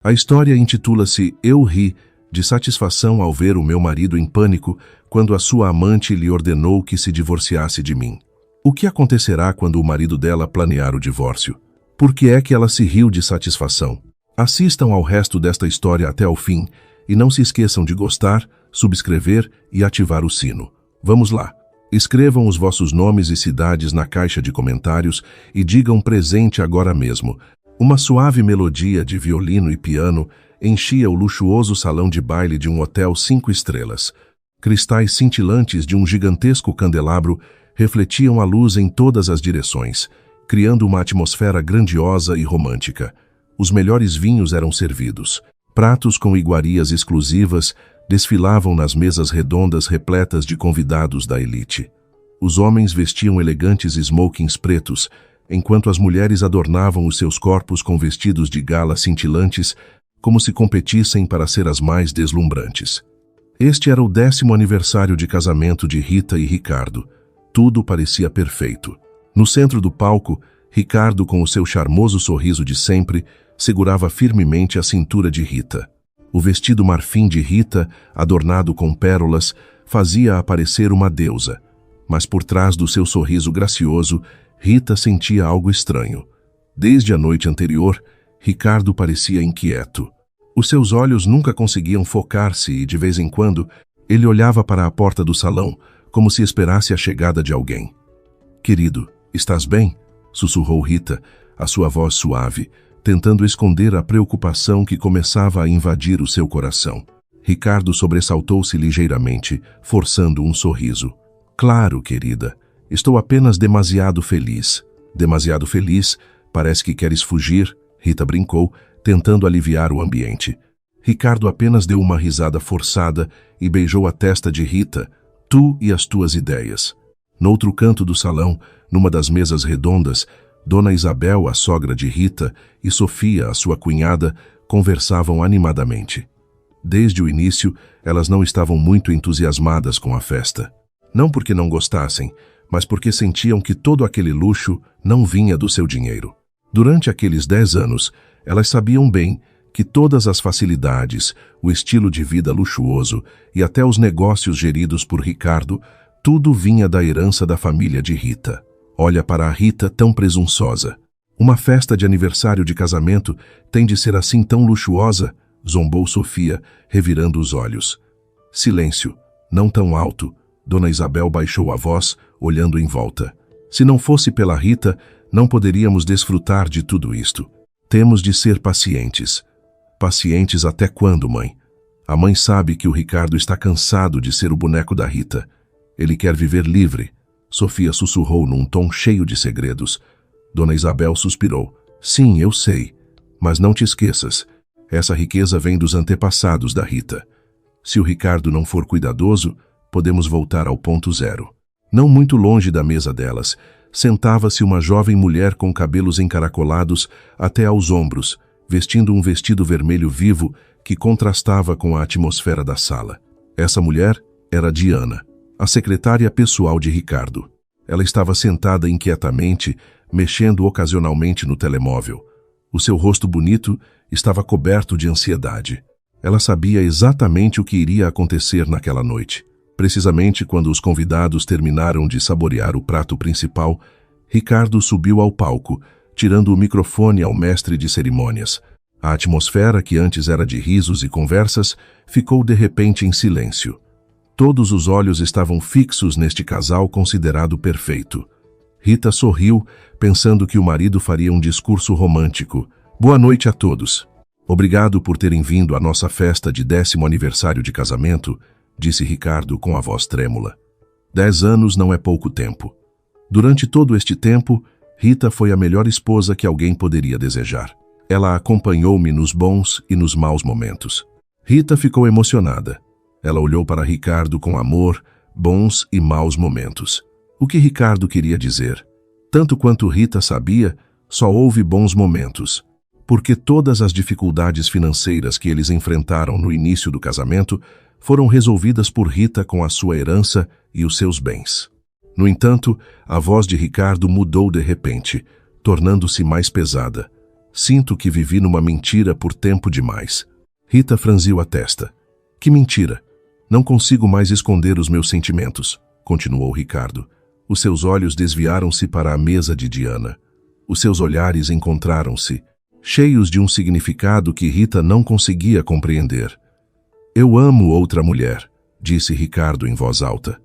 A história intitula-se Eu ri, de satisfação ao ver o meu marido em pânico quando a sua amante lhe ordenou que se divorciasse de mim. O que acontecerá quando o marido dela planear o divórcio? Por que é que ela se riu de satisfação? Assistam ao resto desta história até ao fim e não se esqueçam de gostar, subscrever e ativar o sino. Vamos lá! Escrevam os vossos nomes e cidades na caixa de comentários e digam presente agora mesmo. Uma suave melodia de violino e piano enchia o luxuoso salão de baile de um hotel 5 estrelas. Cristais cintilantes de um gigantesco candelabro refletiam a luz em todas as direções, criando uma atmosfera grandiosa e romântica. Os melhores vinhos eram servidos. Pratos com iguarias exclusivas desfilavam nas mesas redondas repletas de convidados da elite. Os homens vestiam elegantes smokings pretos, enquanto as mulheres adornavam os seus corpos com vestidos de gala cintilantes, como se competissem para ser as mais deslumbrantes. Este era o 10º aniversário de casamento de Rita e Ricardo. Tudo parecia perfeito. No centro do palco, Ricardo, com o seu charmoso sorriso de sempre, segurava firmemente a cintura de Rita. O vestido marfim de Rita, adornado com pérolas, fazia aparecer uma deusa. Mas por trás do seu sorriso gracioso, Rita sentia algo estranho. Desde a noite anterior, Ricardo parecia inquieto. Os seus olhos nunca conseguiam focar-se e, de vez em quando, ele olhava para a porta do salão, como se esperasse a chegada de alguém. "Querido, estás bem?" sussurrou Rita, a sua voz suave, tentando esconder a preocupação que começava a invadir o seu coração. Ricardo sobressaltou-se ligeiramente, forçando um sorriso. "Claro, querida. Estou apenas demasiado feliz." "Demasiado feliz? Parece que queres fugir?" Rita brincou, tentando aliviar o ambiente. Ricardo apenas deu uma risada forçada e beijou a testa de Rita. "Tu e as tuas ideias." Noutro canto do salão, numa das mesas redondas, Dona Isabel, a sogra de Rita, e Sofia, a sua cunhada, conversavam animadamente. Desde o início, elas não estavam muito entusiasmadas com a festa. Não porque não gostassem, mas porque sentiam que todo aquele luxo não vinha do seu dinheiro. Durante aqueles 10 anos, elas sabiam bem que todas as facilidades, o estilo de vida luxuoso e até os negócios geridos por Ricardo, tudo vinha da herança da família de Rita. Olha para a Rita tão presunçosa. "Uma festa de aniversário de casamento tem de ser assim tão luxuosa?" zombou Sofia, revirando os olhos. "Silêncio, não tão alto." Dona Isabel baixou a voz, olhando em volta. "Se não fosse pela Rita, não poderíamos desfrutar de tudo isto. Temos de ser pacientes." "Pacientes até quando, mãe?" "A mãe sabe que o Ricardo está cansado de ser o boneco da Rita. Ele quer viver livre." Sofia sussurrou num tom cheio de segredos. Dona Isabel suspirou. "Sim, eu sei. Mas não te esqueças. Essa riqueza vem dos antepassados da Rita. Se o Ricardo não for cuidadoso, podemos voltar ao ponto zero." Não muito longe da mesa delas, sentava-se uma jovem mulher com cabelos encaracolados até aos ombros, vestindo um vestido vermelho vivo que contrastava com a atmosfera da sala. Essa mulher era Diana, a secretária pessoal de Ricardo. Ela estava sentada inquietamente, mexendo ocasionalmente no telemóvel. O seu rosto bonito estava coberto de ansiedade. Ela sabia exatamente o que iria acontecer naquela noite. Precisamente quando os convidados terminaram de saborear o prato principal, Ricardo subiu ao palco, tirando o microfone ao mestre de cerimônias. A atmosfera, que antes era de risos e conversas, ficou de repente em silêncio. Todos os olhos estavam fixos neste casal considerado perfeito. Rita sorriu, pensando que o marido faria um discurso romântico. "Boa noite a todos. Obrigado por terem vindo à nossa festa de 10º aniversário de casamento", disse Ricardo com a voz trêmula. 10 anos não é pouco tempo. Durante todo este tempo, Rita foi a melhor esposa que alguém poderia desejar. Ela acompanhou-me nos bons e nos maus momentos. Rita ficou emocionada. Ela olhou para Ricardo com amor, bons e maus momentos. O que Ricardo queria dizer? Tanto quanto Rita sabia, só houve bons momentos. Porque todas as dificuldades financeiras que eles enfrentaram no início do casamento foram resolvidas por Rita com a sua herança e os seus bens. No entanto, a voz de Ricardo mudou de repente, tornando-se mais pesada. Sinto que vivi numa mentira por tempo demais. Rita franziu a testa. Que mentira! Não consigo mais esconder os meus sentimentos, continuou Ricardo. Os seus olhos desviaram-se para a mesa de Diana. Os seus olhares encontraram-se, cheios de um significado que Rita não conseguia compreender. Eu amo outra mulher, disse Ricardo em voz alta.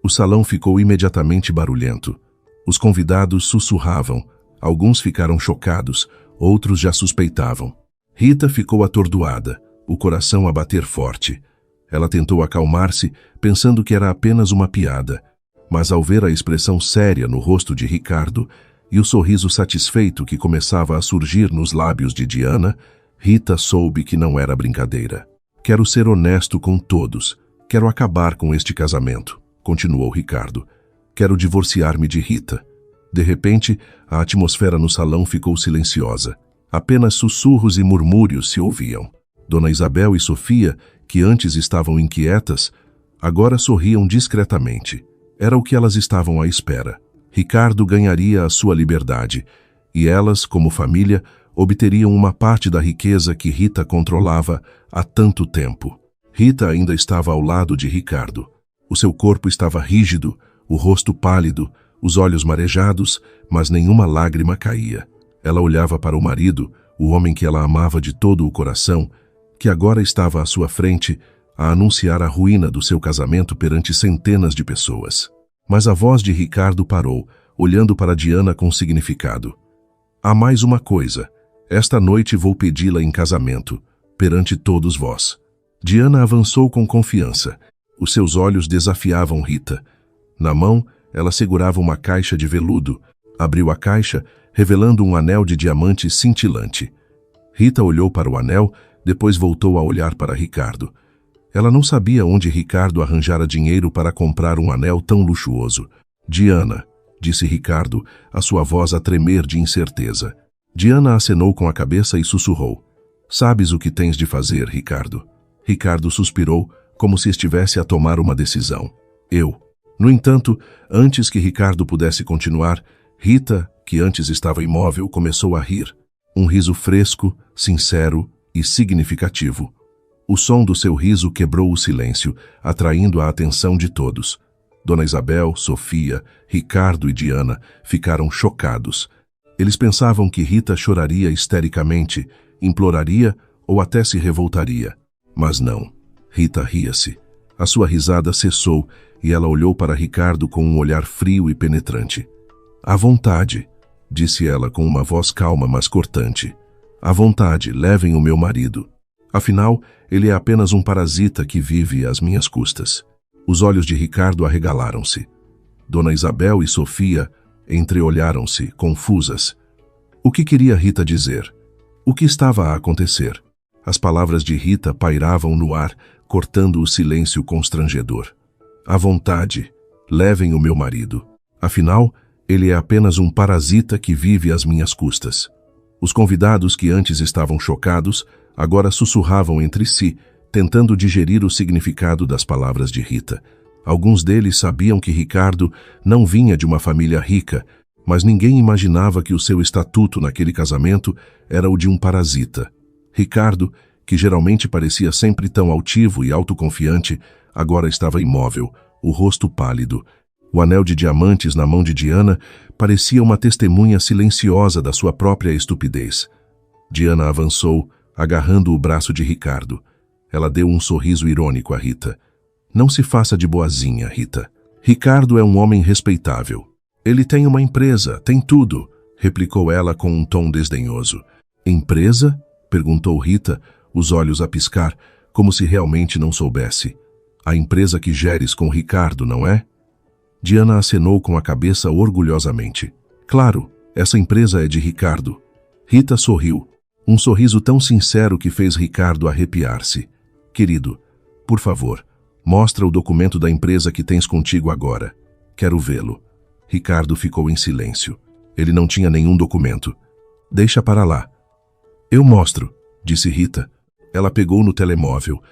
O salão ficou imediatamente barulhento. Os convidados sussurravam. Alguns ficaram chocados, outros já suspeitavam. Rita ficou atordoada, o coração a bater forte. Ela tentou acalmar-se, pensando que era apenas uma piada, mas ao ver a expressão séria no rosto de Ricardo e o sorriso satisfeito que começava a surgir nos lábios de Diana, Rita soube que não era brincadeira. Quero ser honesto com todos. Quero acabar com este casamento, continuou Ricardo. Quero divorciar-me de Rita. De repente, a atmosfera no salão ficou silenciosa. Apenas sussurros e murmúrios se ouviam. Dona Isabel e Sofia, que antes estavam inquietas, agora sorriam discretamente. Era o que elas estavam à espera. Ricardo ganharia a sua liberdade, e elas, como família, obteriam uma parte da riqueza que Rita controlava há tanto tempo. Rita ainda estava ao lado de Ricardo. O seu corpo estava rígido, o rosto pálido, os olhos marejados, mas nenhuma lágrima caía. Ela olhava para o marido, o homem que ela amava de todo o coração, que agora estava à sua frente a anunciar a ruína do seu casamento perante centenas de pessoas. Mas a voz de Ricardo parou, olhando para Diana com significado. Há mais uma coisa. Esta noite vou pedi-la em casamento, perante todos vós. Diana avançou com confiança. Os seus olhos desafiavam Rita. Na mão, ela segurava uma caixa de veludo. Abriu a caixa, revelando um anel de diamante cintilante. Rita olhou para o anel, depois voltou a olhar para Ricardo. Ela não sabia onde Ricardo arranjara dinheiro para comprar um anel tão luxuoso. Diana, disse Ricardo, a sua voz a tremer de incerteza. Diana acenou com a cabeça e sussurrou. Sabes o que tens de fazer, Ricardo? Ricardo suspirou, como se estivesse a tomar uma decisão. Eu. No entanto, antes que Ricardo pudesse continuar, Rita, que antes estava imóvel, começou a rir. Um riso fresco, sincero e significativo. O som do seu riso quebrou o silêncio, atraindo a atenção de todos. Dona Isabel, Sofia, Ricardo e Diana ficaram chocados. Eles pensavam que Rita choraria histericamente, imploraria ou até se revoltaria. Mas não. Rita ria-se. A sua risada cessou e ela olhou para Ricardo com um olhar frio e penetrante. À vontade, disse ela com uma voz calma mas cortante. À vontade, levem o meu marido. Afinal, ele é apenas um parasita que vive às minhas custas. Os olhos de Ricardo arregalaram-se. Dona Isabel e Sofia entreolharam-se, confusas. O que queria Rita dizer? O que estava a acontecer? As palavras de Rita pairavam no ar, cortando o silêncio constrangedor. À vontade, levem o meu marido. Afinal, ele é apenas um parasita que vive às minhas custas. Os convidados que antes estavam chocados, agora sussurravam entre si, tentando digerir o significado das palavras de Rita. Alguns deles sabiam que Ricardo não vinha de uma família rica, mas ninguém imaginava que o seu estatuto naquele casamento era o de um parasita. Ricardo, que geralmente parecia sempre tão altivo e autoconfiante, agora estava imóvel, o rosto pálido. O anel de diamantes na mão de Diana parecia uma testemunha silenciosa da sua própria estupidez. Diana avançou, agarrando o braço de Ricardo. Ela deu um sorriso irônico a Rita. Não se faça de boazinha, Rita. Ricardo é um homem respeitável. Ele tem uma empresa, tem tudo, replicou ela com um tom desdenhoso. Empresa? Perguntou Rita, os olhos a piscar, como se realmente não soubesse. A empresa que geres com Ricardo, não é? Diana acenou com a cabeça orgulhosamente. Claro, essa empresa é de Ricardo. Rita sorriu. Um sorriso tão sincero que fez Ricardo arrepiar-se. Querido, por favor, mostra o documento da empresa que tens contigo agora. Quero vê-lo. Ricardo ficou em silêncio. Ele não tinha nenhum documento. Deixa para lá. Eu mostro, disse Rita. Ela pegou no telemóvel,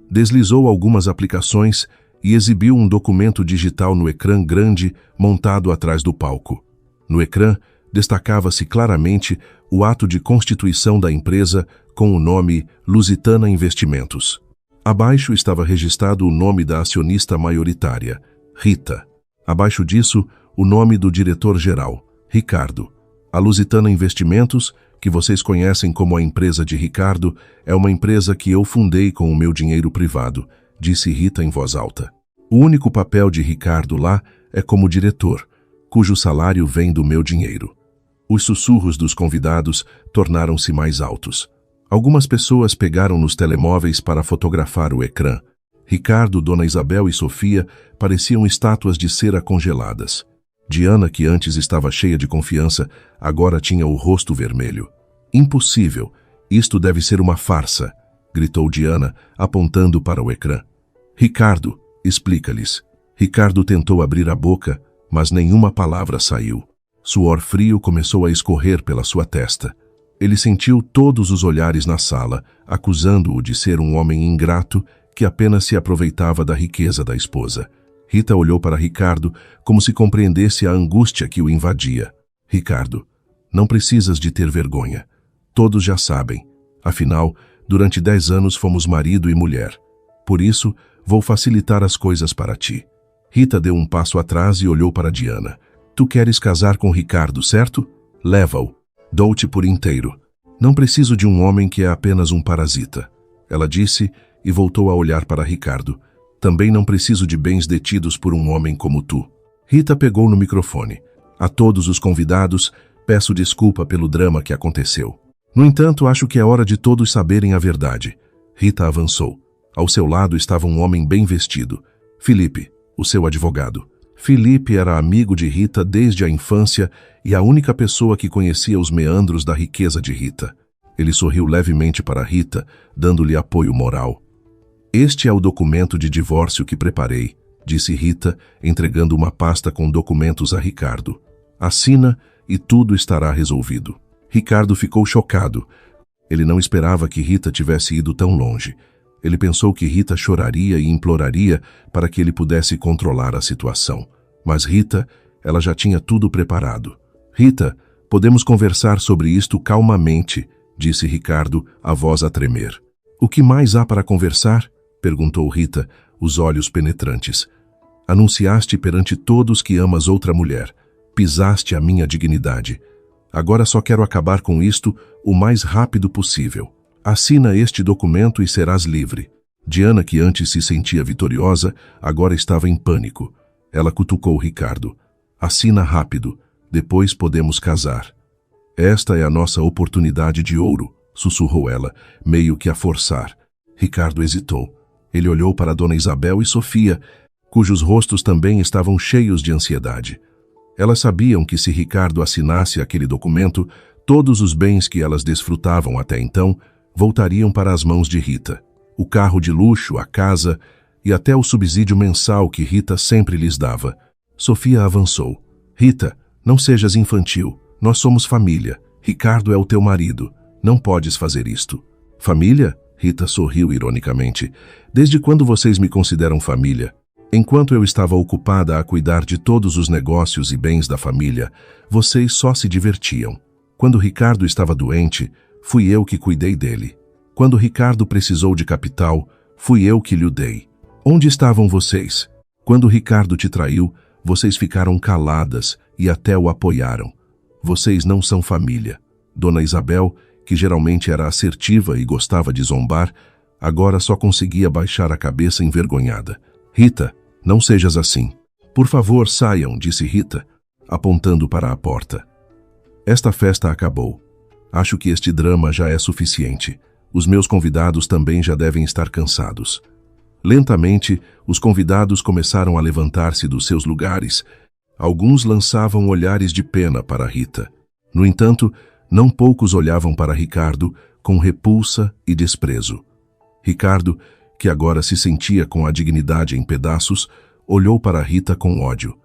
deslizou algumas aplicações e exibiu um documento digital no ecrã grande montado atrás do palco. No ecrã, destacava-se claramente o ato de constituição da empresa com o nome Lusitana Investimentos. Abaixo estava registrado o nome da acionista maioritária, Rita. Abaixo disso, o nome do diretor-geral, Ricardo. A Lusitana Investimentos, que vocês conhecem como a empresa de Ricardo, é uma empresa que eu fundei com o meu dinheiro privado, disse Rita em voz alta. O único papel de Ricardo lá é como diretor, cujo salário vem do meu dinheiro. Os sussurros dos convidados tornaram-se mais altos. Algumas pessoas pegaram nos telemóveis para fotografar o ecrã. Ricardo, Dona Isabel e Sofia pareciam estátuas de cera congeladas. Diana, que antes estava cheia de confiança, agora tinha o rosto vermelho. Impossível! Isto deve ser uma farsa! Gritou Diana, apontando para o ecrã. Ricardo, explica-lhes. Ricardo tentou abrir a boca, mas nenhuma palavra saiu. Suor frio começou a escorrer pela sua testa. Ele sentiu todos os olhares na sala, acusando-o de ser um homem ingrato que apenas se aproveitava da riqueza da esposa. Rita olhou para Ricardo como se compreendesse a angústia que o invadia. Ricardo, não precisas de ter vergonha. Todos já sabem. Afinal, durante 10 anos fomos marido e mulher. Por isso, vou facilitar as coisas para ti. Rita deu um passo atrás e olhou para Diana. Tu queres casar com Ricardo, certo? Leva-o. Dou-te por inteiro. Não preciso de um homem que é apenas um parasita. Ela disse e voltou a olhar para Ricardo. Também não preciso de bens detidos por um homem como tu. Rita pegou no microfone. A todos os convidados, peço desculpa pelo drama que aconteceu. No entanto, acho que é hora de todos saberem a verdade. Rita avançou. Ao seu lado estava um homem bem vestido. Felipe, o seu advogado. Felipe era amigo de Rita desde a infância e a única pessoa que conhecia os meandros da riqueza de Rita. Ele sorriu levemente para Rita, dando-lhe apoio moral. Este é o documento de divórcio que preparei, disse Rita, entregando uma pasta com documentos a Ricardo. Assina e tudo estará resolvido. Ricardo ficou chocado. Ele não esperava que Rita tivesse ido tão longe. Ele pensou que Rita choraria e imploraria para que ele pudesse controlar a situação. Mas Rita, ela já tinha tudo preparado. Rita, podemos conversar sobre isto calmamente, disse Ricardo, a voz a tremer. O que mais há para conversar? Perguntou Rita, os olhos penetrantes. Anunciaste perante todos que amas outra mulher. Pisaste a minha dignidade. Agora só quero acabar com isto o mais rápido possível. Assina este documento e serás livre. Diana, que antes se sentia vitoriosa, agora estava em pânico. Ela cutucou Ricardo. Assina rápido, depois podemos casar. Esta é a nossa oportunidade de ouro, sussurrou ela, meio que a forçar. Ricardo hesitou. Ele olhou para Dona Isabel e Sofia, cujos rostos também estavam cheios de ansiedade. Elas sabiam que se Ricardo assinasse aquele documento, todos os bens que elas desfrutavam até então voltariam para as mãos de Rita. O carro de luxo, a casa e até o subsídio mensal que Rita sempre lhes dava. Sofia avançou. Rita, não sejas infantil. Nós somos família. Ricardo é o teu marido. Não podes fazer isto. Família? Rita sorriu ironicamente. Desde quando vocês me consideram família? Enquanto eu estava ocupada a cuidar de todos os negócios e bens da família, vocês só se divertiam. Quando Ricardo estava doente, fui eu que cuidei dele. Quando Ricardo precisou de capital, fui eu que lhe dei. Onde estavam vocês? Quando Ricardo te traiu, vocês ficaram caladas e até o apoiaram. Vocês não são família. Dona Isabel, que geralmente era assertiva e gostava de zombar, agora só conseguia baixar a cabeça envergonhada. Rita, não sejas assim. Por favor, saiam, disse Rita, apontando para a porta. Esta festa acabou. Acho que este drama já é suficiente. Os meus convidados também já devem estar cansados. Lentamente, os convidados começaram a levantar-se dos seus lugares. Alguns lançavam olhares de pena para Rita. No entanto, não poucos olhavam para Ricardo com repulsa e desprezo. Ricardo, que agora se sentia com a dignidade em pedaços, olhou para Rita com ódio.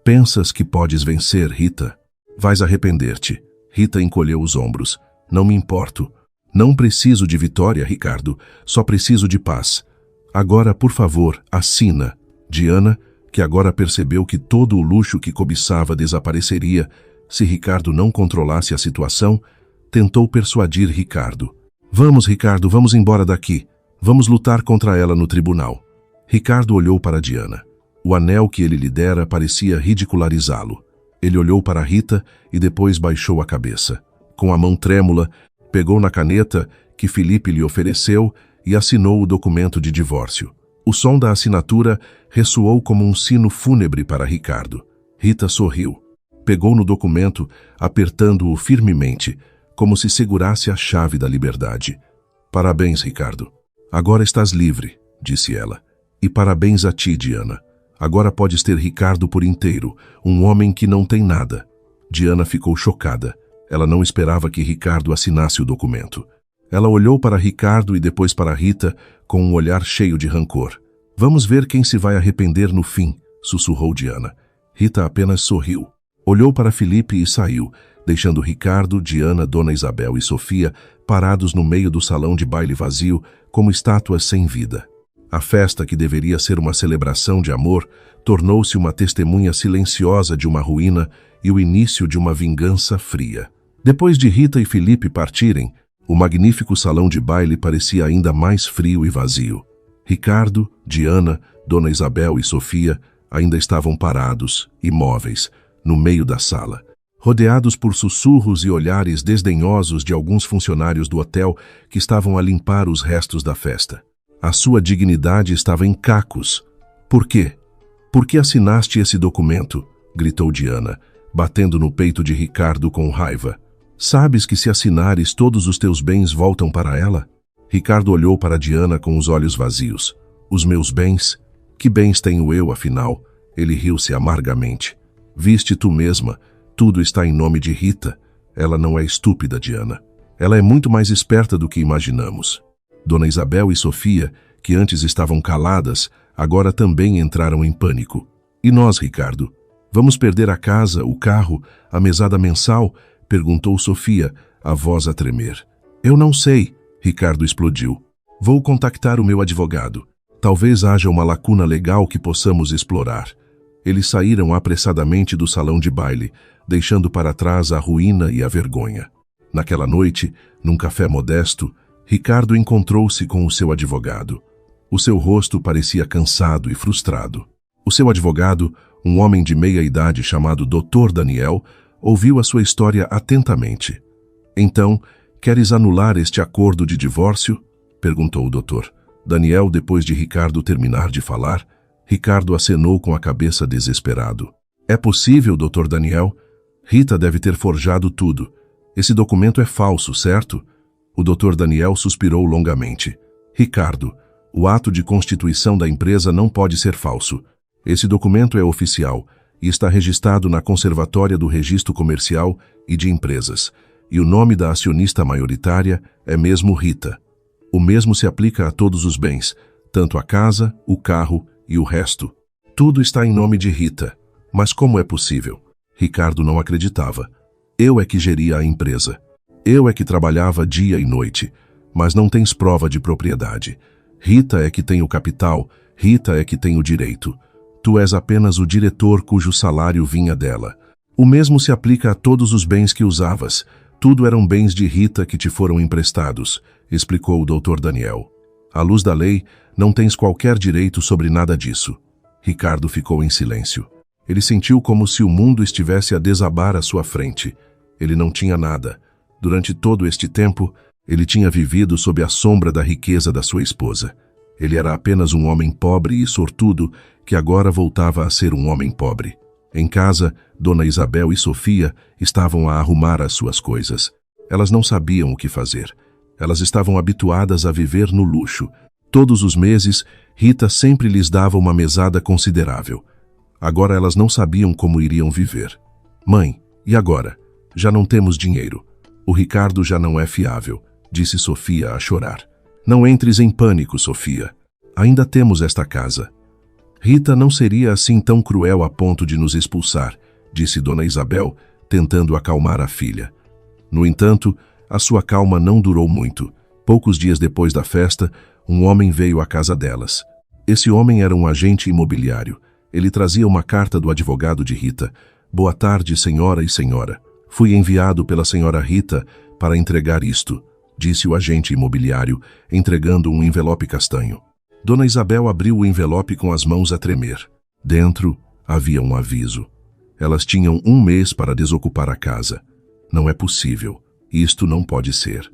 Pensas que podes vencer, Rita? Vais arrepender-te. Rita encolheu os ombros. Não me importo. Não preciso de vitória, Ricardo. Só preciso de paz. Agora, por favor, assina. Diana, que agora percebeu que todo o luxo que cobiçava desapareceria se Ricardo não controlasse a situação, tentou persuadir Ricardo. Vamos, Ricardo, vamos embora daqui. Vamos lutar contra ela no tribunal. Ricardo olhou para Diana. O anel que ele lhe dera parecia ridicularizá-lo. Ele olhou para Rita e depois baixou a cabeça. Com a mão trêmula, pegou na caneta que Felipe lhe ofereceu e assinou o documento de divórcio. O som da assinatura ressoou como um sino fúnebre para Ricardo. Rita sorriu. Pegou no documento, apertando-o firmemente, como se segurasse a chave da liberdade. Parabéns, Ricardo. Agora estás livre, disse ela. E parabéns a ti, Diana. Agora podes ter Ricardo por inteiro, um homem que não tem nada. Diana ficou chocada. Ela não esperava que Ricardo assinasse o documento. Ela olhou para Ricardo e depois para Rita com um olhar cheio de rancor. Vamos ver quem se vai arrepender no fim, sussurrou Diana. Rita apenas sorriu. Olhou para Felipe e saiu, deixando Ricardo, Diana, Dona Isabel e Sofia parados no meio do salão de baile vazio, como estátuas sem vida. A festa, que deveria ser uma celebração de amor, tornou-se uma testemunha silenciosa de uma ruína e o início de uma vingança fria. Depois de Rita e Felipe partirem, o magnífico salão de baile parecia ainda mais frio e vazio. Ricardo, Diana, Dona Isabel e Sofia ainda estavam parados, imóveis, no meio da sala, rodeados por sussurros e olhares desdenhosos de alguns funcionários do hotel que estavam a limpar os restos da festa. A sua dignidade estava em cacos. Por quê? Por que assinaste esse documento? Gritou Diana, batendo no peito de Ricardo com raiva. Sabes que se assinares todos os teus bens voltam para ela? Ricardo olhou para Diana com os olhos vazios. Os meus bens? Que bens tenho eu, afinal? Ele riu-se amargamente. Viste tu mesma, tudo está em nome de Rita. Ela não é estúpida, Diana. Ela é muito mais esperta do que imaginamos. Dona Isabel e Sofia, que antes estavam caladas, agora também entraram em pânico. E nós, Ricardo? Vamos perder a casa, o carro, a mesada mensal? Perguntou Sofia, a voz a tremer. Eu não sei, Ricardo explodiu. Vou contactar o meu advogado. Talvez haja uma lacuna legal que possamos explorar. Eles saíram apressadamente do salão de baile, deixando para trás a ruína e a vergonha. Naquela noite, num café modesto, Ricardo encontrou-se com o seu advogado. O seu rosto parecia cansado e frustrado. O seu advogado, um homem de meia idade chamado Dr. Daniel, ouviu a sua história atentamente. Então, queres anular este acordo de divórcio? Perguntou o doutor. Daniel, depois de Ricardo terminar de falar, Ricardo acenou com a cabeça desesperado. É possível, Dr. Daniel? Rita deve ter forjado tudo. Esse documento é falso, certo? O Dr. Daniel suspirou longamente. Ricardo, o ato de constituição da empresa não pode ser falso. Esse documento é oficial e está registrado na Conservatória do Registro Comercial e de Empresas. E o nome da acionista maioritária é mesmo Rita. O mesmo se aplica a todos os bens, tanto a casa, o carro e o resto. Tudo está em nome de Rita. Mas como é possível? Ricardo não acreditava. Eu é que geria a empresa. Eu é que trabalhava dia e noite, mas não tens prova de propriedade. Rita é que tem o capital, Rita é que tem o direito. Tu és apenas o diretor cujo salário vinha dela. O mesmo se aplica a todos os bens que usavas. Tudo eram bens de Rita que te foram emprestados, explicou o Dr. Daniel. À luz da lei, não tens qualquer direito sobre nada disso. Ricardo ficou em silêncio. Ele sentiu como se o mundo estivesse a desabar à sua frente. Ele não tinha nada. Durante todo este tempo, ele tinha vivido sob a sombra da riqueza da sua esposa. Ele era apenas um homem pobre e sortudo que agora voltava a ser um homem pobre. Em casa, Dona Isabel e Sofia estavam a arrumar as suas coisas. Elas não sabiam o que fazer. Elas estavam habituadas a viver no luxo. Todos os meses, Rita sempre lhes dava uma mesada considerável. Agora elas não sabiam como iriam viver. Mãe, e agora? Já não temos dinheiro. O Ricardo já não é fiável, disse Sofia a chorar. Não entres em pânico, Sofia. Ainda temos esta casa. Rita não seria assim tão cruel a ponto de nos expulsar, disse Dona Isabel, tentando acalmar a filha. No entanto, a sua calma não durou muito. Poucos dias depois da festa, um homem veio à casa delas. Esse homem era um agente imobiliário. Ele trazia uma carta do advogado de Rita. Boa tarde, senhora e senhora. Fui enviado pela senhora Rita para entregar isto, disse o agente imobiliário, entregando um envelope castanho. Dona Isabel abriu o envelope com as mãos a tremer. Dentro havia um aviso. Elas tinham 1 mês para desocupar a casa. Não é possível. Isto não pode ser.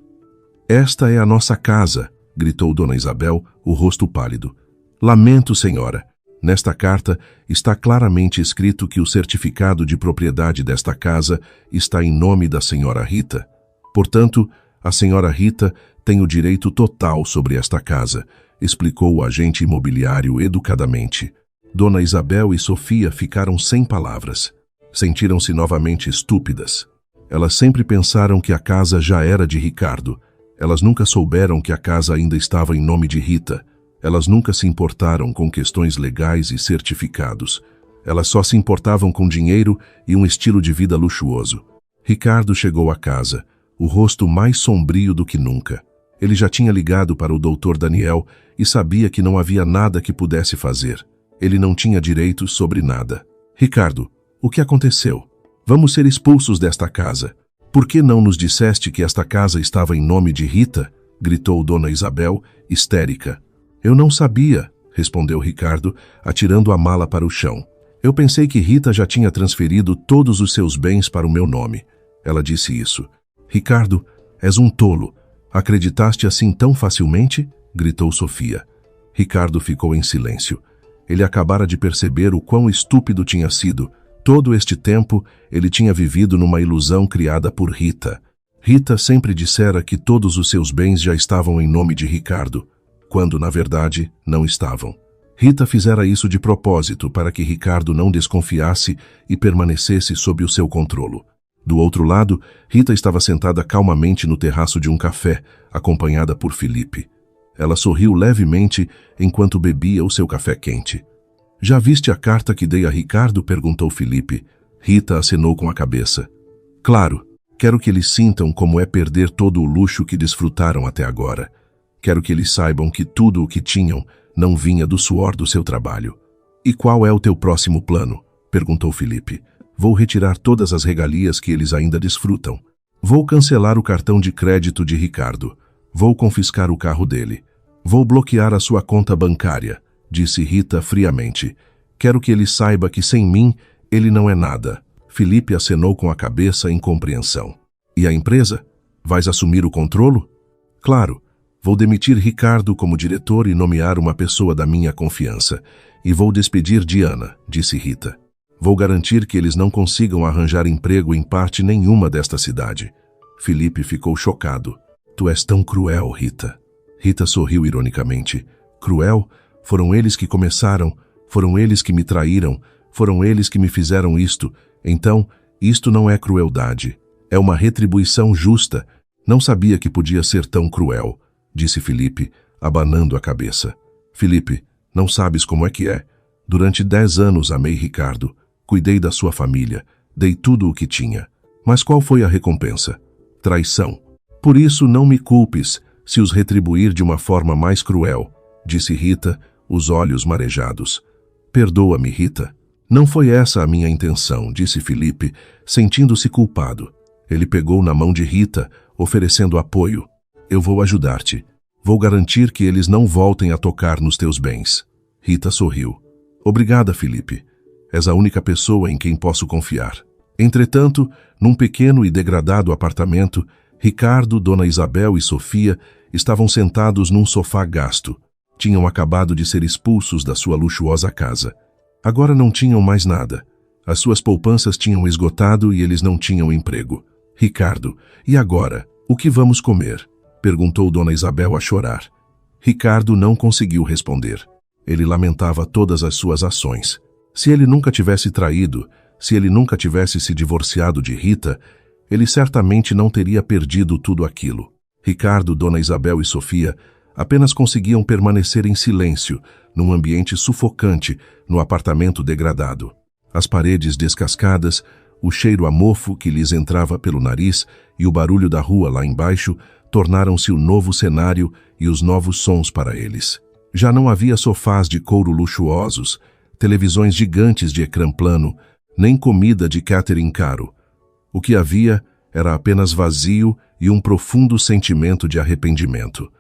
Esta é a nossa casa, gritou Dona Isabel, o rosto pálido. Lamento, senhora. Nesta carta está claramente escrito que o certificado de propriedade desta casa está em nome da senhora Rita. Portanto, a senhora Rita tem o direito total sobre esta casa, explicou o agente imobiliário educadamente. Dona Isabel e Sofia ficaram sem palavras. Sentiram-se novamente estúpidas. Elas sempre pensaram que a casa já era de Ricardo. Elas nunca souberam que a casa ainda estava em nome de Rita. Elas nunca se importaram com questões legais e certificados. Elas só se importavam com dinheiro e um estilo de vida luxuoso. Ricardo chegou à casa, o rosto mais sombrio do que nunca. Ele já tinha ligado para o Dr. Daniel e sabia que não havia nada que pudesse fazer. Ele não tinha direitos sobre nada. Ricardo, o que aconteceu? Vamos ser expulsos desta casa. Por que não nos disseste que esta casa estava em nome de Rita? Gritou Dona Isabel, histérica. Eu não sabia, respondeu Ricardo, atirando a mala para o chão. Eu pensei que Rita já tinha transferido todos os seus bens para o meu nome. Ela disse isso. Ricardo, és um tolo. Acreditaste assim tão facilmente? Gritou Sofia. Ricardo ficou em silêncio. Ele acabara de perceber o quão estúpido tinha sido. Todo este tempo, ele tinha vivido numa ilusão criada por Rita. Rita sempre dissera que todos os seus bens já estavam em nome de Ricardo, quando, na verdade, não estavam. Rita fizera isso de propósito para que Ricardo não desconfiasse e permanecesse sob o seu controlo. Do outro lado, Rita estava sentada calmamente no terraço de um café, acompanhada por Felipe. Ela sorriu levemente enquanto bebia o seu café quente. Já viste a carta que dei a Ricardo? Perguntou Felipe. Rita acenou com a cabeça. Claro, quero que eles sintam como é perder todo o luxo que desfrutaram até agora. Quero que eles saibam que tudo o que tinham não vinha do suor do seu trabalho. E qual é o teu próximo plano? Perguntou Felipe. Vou retirar todas as regalias que eles ainda desfrutam. Vou cancelar o cartão de crédito de Ricardo. Vou confiscar o carro dele. Vou bloquear a sua conta bancária, disse Rita friamente. Quero que ele saiba que sem mim ele não é nada. Felipe acenou com a cabeça em compreensão. E a empresa? Vais assumir o controle? Claro. Vou demitir Ricardo como diretor e nomear uma pessoa da minha confiança. E vou despedir Diana, disse Rita. Vou garantir que eles não consigam arranjar emprego em parte nenhuma desta cidade. Felipe ficou chocado. Tu és tão cruel, Rita. Rita sorriu ironicamente. Cruel? Foram eles que começaram, foram eles que me traíram, foram eles que me fizeram isto. Então, isto não é crueldade. É uma retribuição justa. Não sabia que podia ser tão cruel, disse Felipe, abanando a cabeça. Felipe, não sabes como é que é. Durante 10 anos amei Ricardo, cuidei da sua família, dei tudo o que tinha. Mas qual foi a recompensa? Traição. Por isso não me culpes se os retribuir de uma forma mais cruel, disse Rita, os olhos marejados. Perdoa-me, Rita. Não foi essa a minha intenção, disse Felipe, sentindo-se culpado. Ele pegou na mão de Rita, oferecendo apoio. Eu vou ajudar-te. Vou garantir que eles não voltem a tocar nos teus bens. Rita sorriu. Obrigada, Felipe. És a única pessoa em quem posso confiar. Entretanto, num pequeno e degradado apartamento, Ricardo, Dona Isabel e Sofia estavam sentados num sofá gasto. Tinham acabado de ser expulsos da sua luxuosa casa. Agora não tinham mais nada. As suas poupanças tinham esgotado e eles não tinham emprego. Ricardo, e agora? O que vamos comer? Perguntou Dona Isabel a chorar. Ricardo não conseguiu responder. Ele lamentava todas as suas ações. Se ele nunca tivesse traído, se ele nunca tivesse se divorciado de Rita, ele certamente não teria perdido tudo aquilo. Ricardo, Dona Isabel e Sofia apenas conseguiam permanecer em silêncio, num ambiente sufocante, no apartamento degradado. As paredes descascadas, o cheiro a mofo que lhes entrava pelo nariz e o barulho da rua lá embaixo tornaram-se o novo cenário e os novos sons para eles. Já não havia sofás de couro luxuosos, televisões gigantes de ecrã plano, nem comida de catering caro. O que havia era apenas vazio e um profundo sentimento de arrependimento.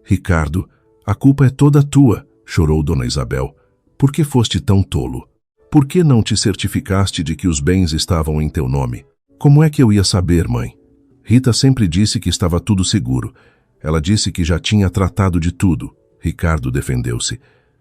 Ricardo, a culpa é toda tua, chorou Dona Isabel. Por que foste tão tolo? Por que não te certificaste de que os bens estavam em teu nome? Como é que eu ia saber, mãe? Rita sempre disse que estava tudo seguro. Ela disse que já tinha tratado de tudo. Ricardo defendeu-se,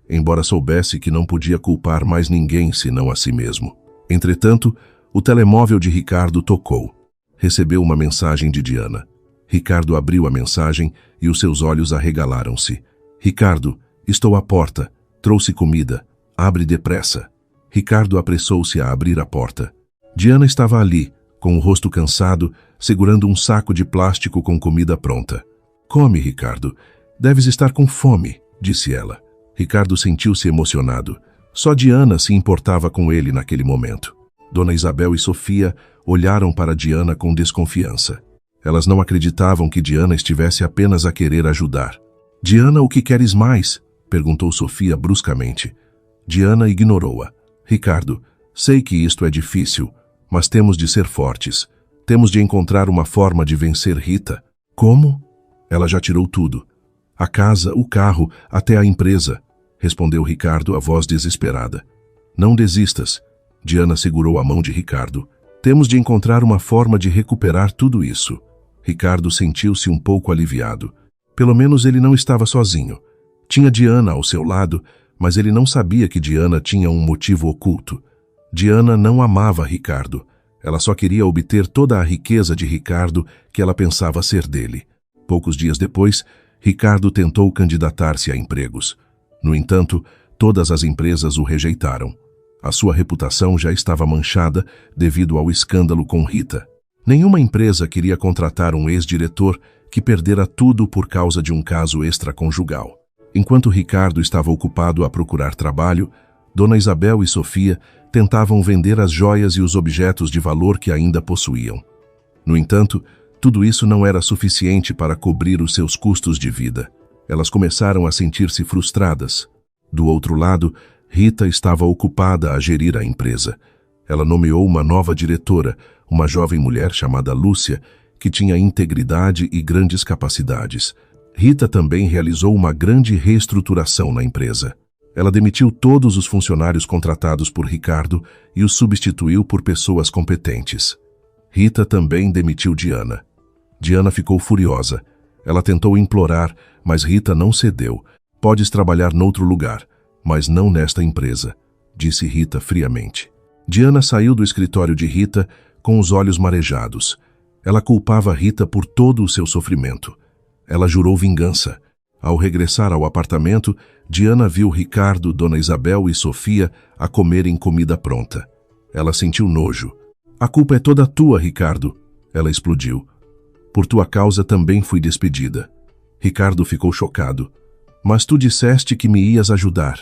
embora soubesse que não podia culpar mais ninguém senão a si mesmo. Entretanto, o telemóvel de Ricardo tocou. Recebeu uma mensagem de Diana. Ricardo abriu a mensagem e os seus olhos arregalaram-se. Ricardo, estou à porta. Trouxe comida. Abre depressa. Ricardo apressou-se a abrir a porta. Diana estava ali, com o rosto cansado, segurando um saco de plástico com comida pronta. Come, Ricardo. Deves estar com fome, disse ela. Ricardo sentiu-se emocionado. Só Diana se importava com ele naquele momento. Dona Isabel e Sofia olharam para Diana com desconfiança. Elas não acreditavam que Diana estivesse apenas a querer ajudar. Diana, o que queres mais? Perguntou Sofia bruscamente. Diana ignorou-a. Ricardo, sei que isto é difícil, mas temos de ser fortes. Temos de encontrar uma forma de vencer Rita. Como? Ela já tirou tudo. A casa, o carro, até a empresa, respondeu Ricardo, a voz desesperada. Não desistas. Diana segurou a mão de Ricardo. Temos de encontrar uma forma de recuperar tudo isso. Ricardo sentiu-se um pouco aliviado. Pelo menos ele não estava sozinho. Tinha Diana ao seu lado, mas ele não sabia que Diana tinha um motivo oculto. Diana não amava Ricardo. Ela só queria obter toda a riqueza de Ricardo que ela pensava ser dele. Poucos dias depois, Ricardo tentou candidatar-se a empregos. No entanto, todas as empresas o rejeitaram. A sua reputação já estava manchada devido ao escândalo com Rita. Nenhuma empresa queria contratar um ex-diretor que perdera tudo por causa de um caso extraconjugal. Enquanto Ricardo estava ocupado a procurar trabalho, Dona Isabel e Sofia tentavam vender as joias e os objetos de valor que ainda possuíam. No entanto, tudo isso não era suficiente para cobrir os seus custos de vida. Elas começaram a sentir-se frustradas. Do outro lado, Rita estava ocupada a gerir a empresa. Ela nomeou uma nova diretora, uma jovem mulher chamada Lúcia, que tinha integridade e grandes capacidades. Rita também realizou uma grande reestruturação na empresa. Ela demitiu todos os funcionários contratados por Ricardo e os substituiu por pessoas competentes. Rita também demitiu Diana. Diana ficou furiosa. Ela tentou implorar, mas Rita não cedeu. Podes trabalhar noutro lugar, mas não nesta empresa, disse Rita friamente. Diana saiu do escritório de Rita com os olhos marejados. Ela culpava Rita por todo o seu sofrimento. Ela jurou vingança. Ao regressar ao apartamento, Diana viu Ricardo, Dona Isabel e Sofia a comerem comida pronta. Ela sentiu nojo. A culpa é toda tua, Ricardo. Ela explodiu. Por tua causa também fui despedida. Ricardo ficou chocado. Mas tu disseste que me ias ajudar.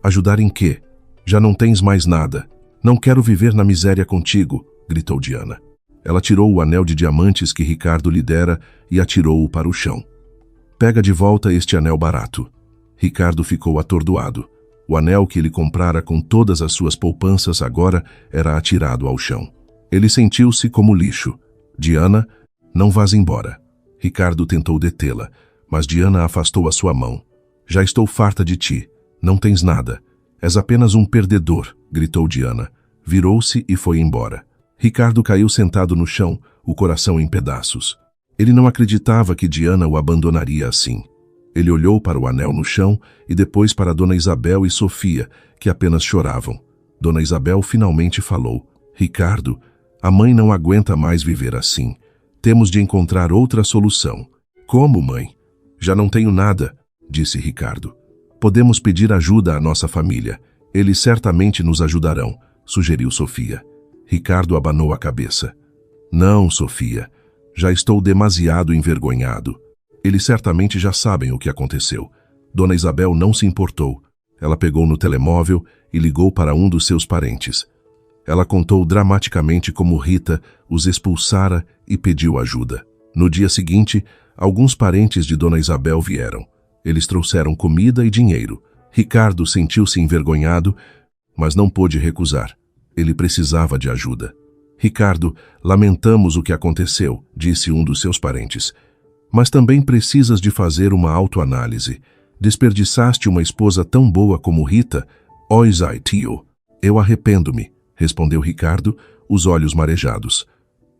Ajudar em quê? Já não tens mais nada. Não quero viver na miséria contigo, gritou Diana. Ela tirou o anel de diamantes que Ricardo lhe dera e atirou-o para o chão. Pega de volta este anel barato. Ricardo ficou atordoado. O anel que ele comprara com todas as suas poupanças agora era atirado ao chão. Ele sentiu-se como lixo. Diana, não vás embora. Ricardo tentou detê-la, mas Diana afastou a sua mão. Já estou farta de ti. Não tens nada. És apenas um perdedor, gritou Diana. Virou-se e foi embora. Ricardo caiu sentado no chão, o coração em pedaços. Ele não acreditava que Diana o abandonaria assim. Ele olhou para o anel no chão e depois para Dona Isabel e Sofia, que apenas choravam. Dona Isabel finalmente falou. Ricardo, a mãe não aguenta mais viver assim. Temos de encontrar outra solução. Como, mãe? Já não tenho nada, disse Ricardo. Podemos pedir ajuda à nossa família. Eles certamente nos ajudarão, sugeriu Sofia. Ricardo abanou a cabeça. Não, Sofia. Já estou demasiado envergonhado. Eles certamente já sabem o que aconteceu. Dona Isabel não se importou. Ela pegou no telemóvel e ligou para um dos seus parentes. Ela contou dramaticamente como Rita os expulsara e pediu ajuda. No dia seguinte, alguns parentes de Dona Isabel vieram. Eles trouxeram comida e dinheiro. Ricardo sentiu-se envergonhado, mas não pôde recusar. Ele precisava de ajuda. Ricardo, lamentamos o que aconteceu, disse um dos seus parentes. Mas também precisas de fazer uma autoanálise. Desperdiçaste uma esposa tão boa como Rita? Oi, ai, tio. Eu arrependo-me, respondeu Ricardo, os olhos marejados.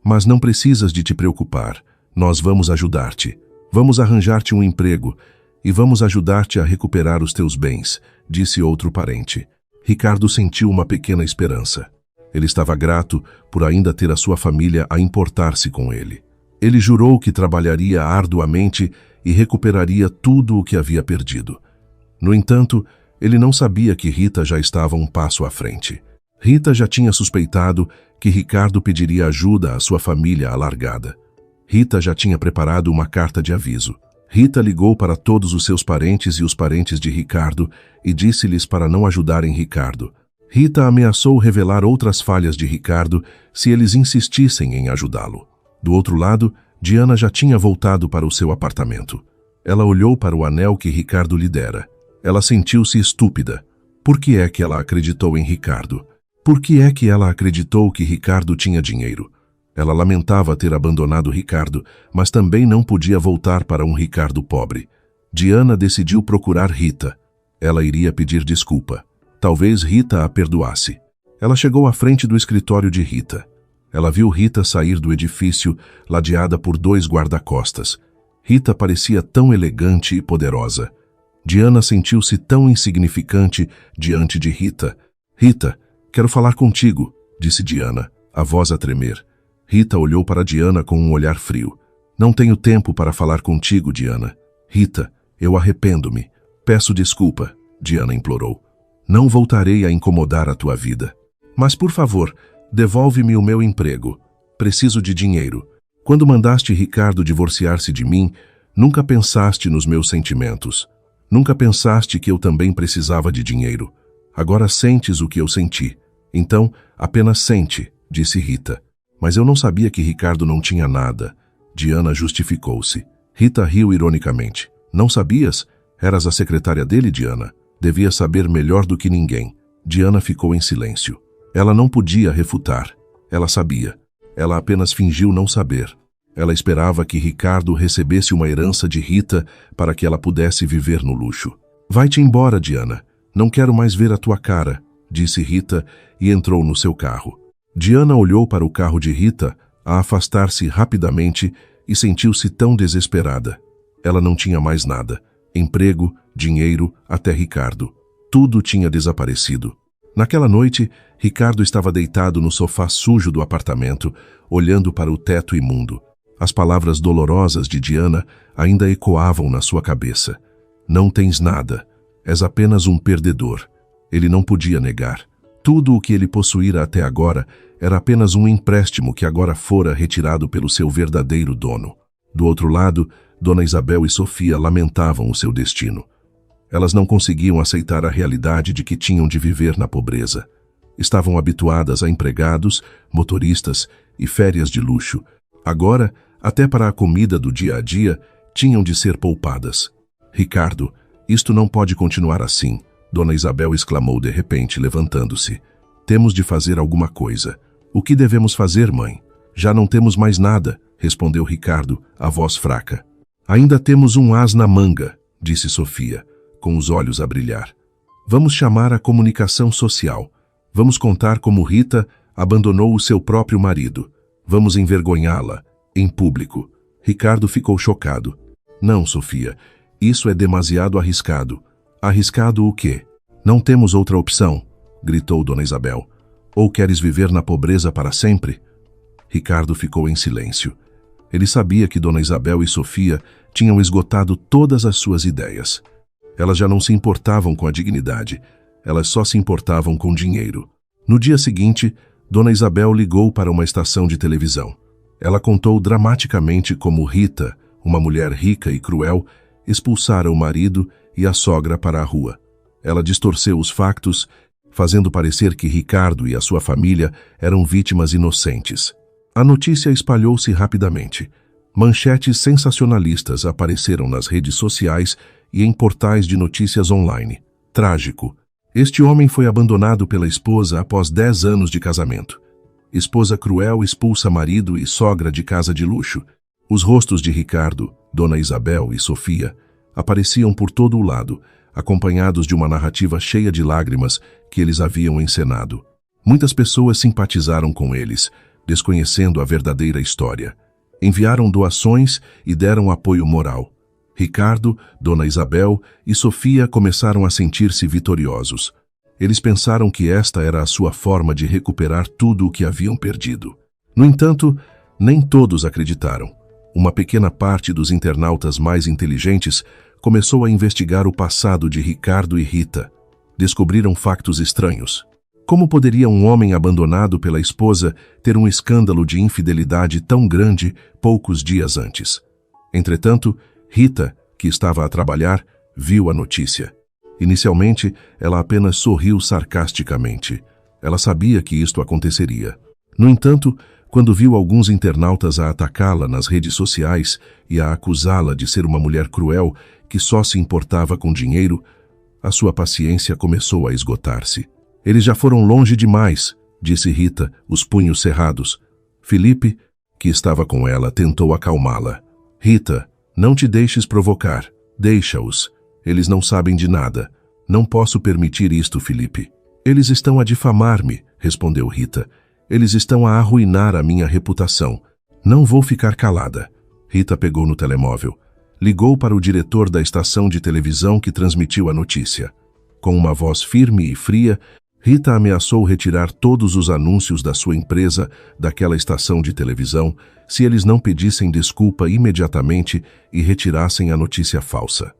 Mas não precisas de te preocupar. Nós vamos ajudar-te. Vamos arranjar-te um emprego e vamos ajudar-te a recuperar os teus bens, disse outro parente. Ricardo sentiu uma pequena esperança. Ele estava grato por ainda ter a sua família a importar-se com ele. Ele jurou que trabalharia arduamente e recuperaria tudo o que havia perdido. No entanto, ele não sabia que Rita já estava um passo à frente. Rita já tinha suspeitado que Ricardo pediria ajuda à sua família alargada. Rita já tinha preparado uma carta de aviso. Rita ligou para todos os seus parentes e os parentes de Ricardo e disse-lhes para não ajudarem Ricardo. Rita ameaçou revelar outras falhas de Ricardo se eles insistissem em ajudá-lo. Do outro lado, Diana já tinha voltado para o seu apartamento. Ela olhou para o anel que Ricardo lhe dera. Ela sentiu-se estúpida. Por que é que ela acreditou em Ricardo? Por que é que ela acreditou que Ricardo tinha dinheiro? Ela lamentava ter abandonado Ricardo, mas também não podia voltar para um Ricardo pobre. Diana decidiu procurar Rita. Ela iria pedir desculpa. Talvez Rita a perdoasse. Ela chegou à frente do escritório de Rita. Ela viu Rita sair do edifício, ladeada por 2 guarda-costas. Rita parecia tão elegante e poderosa. Diana sentiu-se tão insignificante diante de Rita. Rita, quero falar contigo, disse Diana, a voz a tremer. Rita olhou para Diana com um olhar frio. Não tenho tempo para falar contigo, Diana. Rita, eu arrependo-me. Peço desculpa, Diana implorou. Não voltarei a incomodar a tua vida. Mas, por favor, devolve-me o meu emprego. Preciso de dinheiro. Quando mandaste Ricardo divorciar-se de mim, nunca pensaste nos meus sentimentos. Nunca pensaste que eu também precisava de dinheiro. Agora sentes o que eu senti. Então, apenas sente, disse Rita. Mas eu não sabia que Ricardo não tinha nada. Diana justificou-se. Rita riu ironicamente. Não sabias? Eras a secretária dele, Diana. Devia saber melhor do que ninguém. Diana ficou em silêncio. Ela não podia refutar. Ela sabia. Ela apenas fingiu não saber. Ela esperava que Ricardo recebesse uma herança de Rita para que ela pudesse viver no luxo. Vai-te embora, Diana. Não quero mais ver a tua cara, disse Rita e entrou no seu carro. Diana olhou para o carro de Rita, a afastar-se rapidamente e sentiu-se tão desesperada. Ela não tinha mais nada. Emprego, dinheiro, até Ricardo. Tudo tinha desaparecido. Naquela noite, Ricardo estava deitado no sofá sujo do apartamento, olhando para o teto imundo. As palavras dolorosas de Diana ainda ecoavam na sua cabeça. Não tens nada. És apenas um perdedor. Ele não podia negar. Tudo o que ele possuíra até agora era apenas um empréstimo que agora fora retirado pelo seu verdadeiro dono. Do outro lado, Dona Isabel e Sofia lamentavam o seu destino. Elas não conseguiam aceitar a realidade de que tinham de viver na pobreza. Estavam habituadas a empregados, motoristas e férias de luxo. Agora, até para a comida do dia a dia, tinham de ser poupadas. Ricardo, isto não pode continuar assim, Dona Isabel exclamou de repente, levantando-se. Temos de fazer alguma coisa. O que devemos fazer, mãe? Já não temos mais nada, respondeu Ricardo, a voz fraca. Ainda temos um as na manga, disse Sofia, com os olhos a brilhar. Vamos chamar a comunicação social. Vamos contar como Rita abandonou o seu próprio marido. Vamos envergonhá-la, em público. Ricardo ficou chocado. Não, Sofia, isso é demasiado arriscado. Arriscado o quê? Não temos outra opção, gritou Dona Isabel. Ou queres viver na pobreza para sempre? Ricardo ficou em silêncio. Ele sabia que Dona Isabel e Sofia tinham esgotado todas as suas ideias. Elas já não se importavam com a dignidade, elas só se importavam com dinheiro. No dia seguinte, Dona Isabel ligou para uma estação de televisão. Ela contou dramaticamente como Rita, uma mulher rica e cruel, expulsara o marido e a sogra para a rua. Ela distorceu os factos, fazendo parecer que Ricardo e a sua família eram vítimas inocentes. A notícia espalhou-se rapidamente. Manchetes sensacionalistas apareceram nas redes sociais e em portais de notícias online. Trágico. Este homem foi abandonado pela esposa após 10 anos de casamento. Esposa cruel expulsa marido e sogra de casa de luxo. Os rostos de Ricardo, Dona Isabel e Sofia apareciam por todo o lado, acompanhados de uma narrativa cheia de lágrimas que eles haviam encenado. Muitas pessoas simpatizaram com eles, desconhecendo a verdadeira história. Enviaram doações e deram apoio moral. Ricardo, Dona Isabel e Sofia começaram a sentir-se vitoriosos. Eles pensaram que esta era a sua forma de recuperar tudo o que haviam perdido. No entanto, nem todos acreditaram. Uma pequena parte dos internautas mais inteligentes começou a investigar o passado de Ricardo e Rita. Descobriram factos estranhos. Como poderia um homem abandonado pela esposa ter um escândalo de infidelidade tão grande poucos dias antes? Entretanto, Rita, que estava a trabalhar, viu a notícia. Inicialmente, ela apenas sorriu sarcasticamente. Ela sabia que isto aconteceria. No entanto, quando viu alguns internautas a atacá-la nas redes sociais e a acusá-la de ser uma mulher cruel que só se importava com dinheiro, a sua paciência começou a esgotar-se. Eles já foram longe demais, disse Rita, os punhos cerrados. Felipe, que estava com ela, tentou acalmá-la. Rita, não te deixes provocar. Deixa-os. Eles não sabem de nada. Não posso permitir isto, Felipe. Eles estão a difamar-me, respondeu Rita. Eles estão a arruinar a minha reputação. Não vou ficar calada. Rita pegou no telemóvel. Ligou para o diretor da estação de televisão que transmitiu a notícia. Com uma voz firme e fria, Rita ameaçou retirar todos os anúncios da sua empresa daquela estação de televisão se eles não pedissem desculpa imediatamente e retirassem a notícia falsa.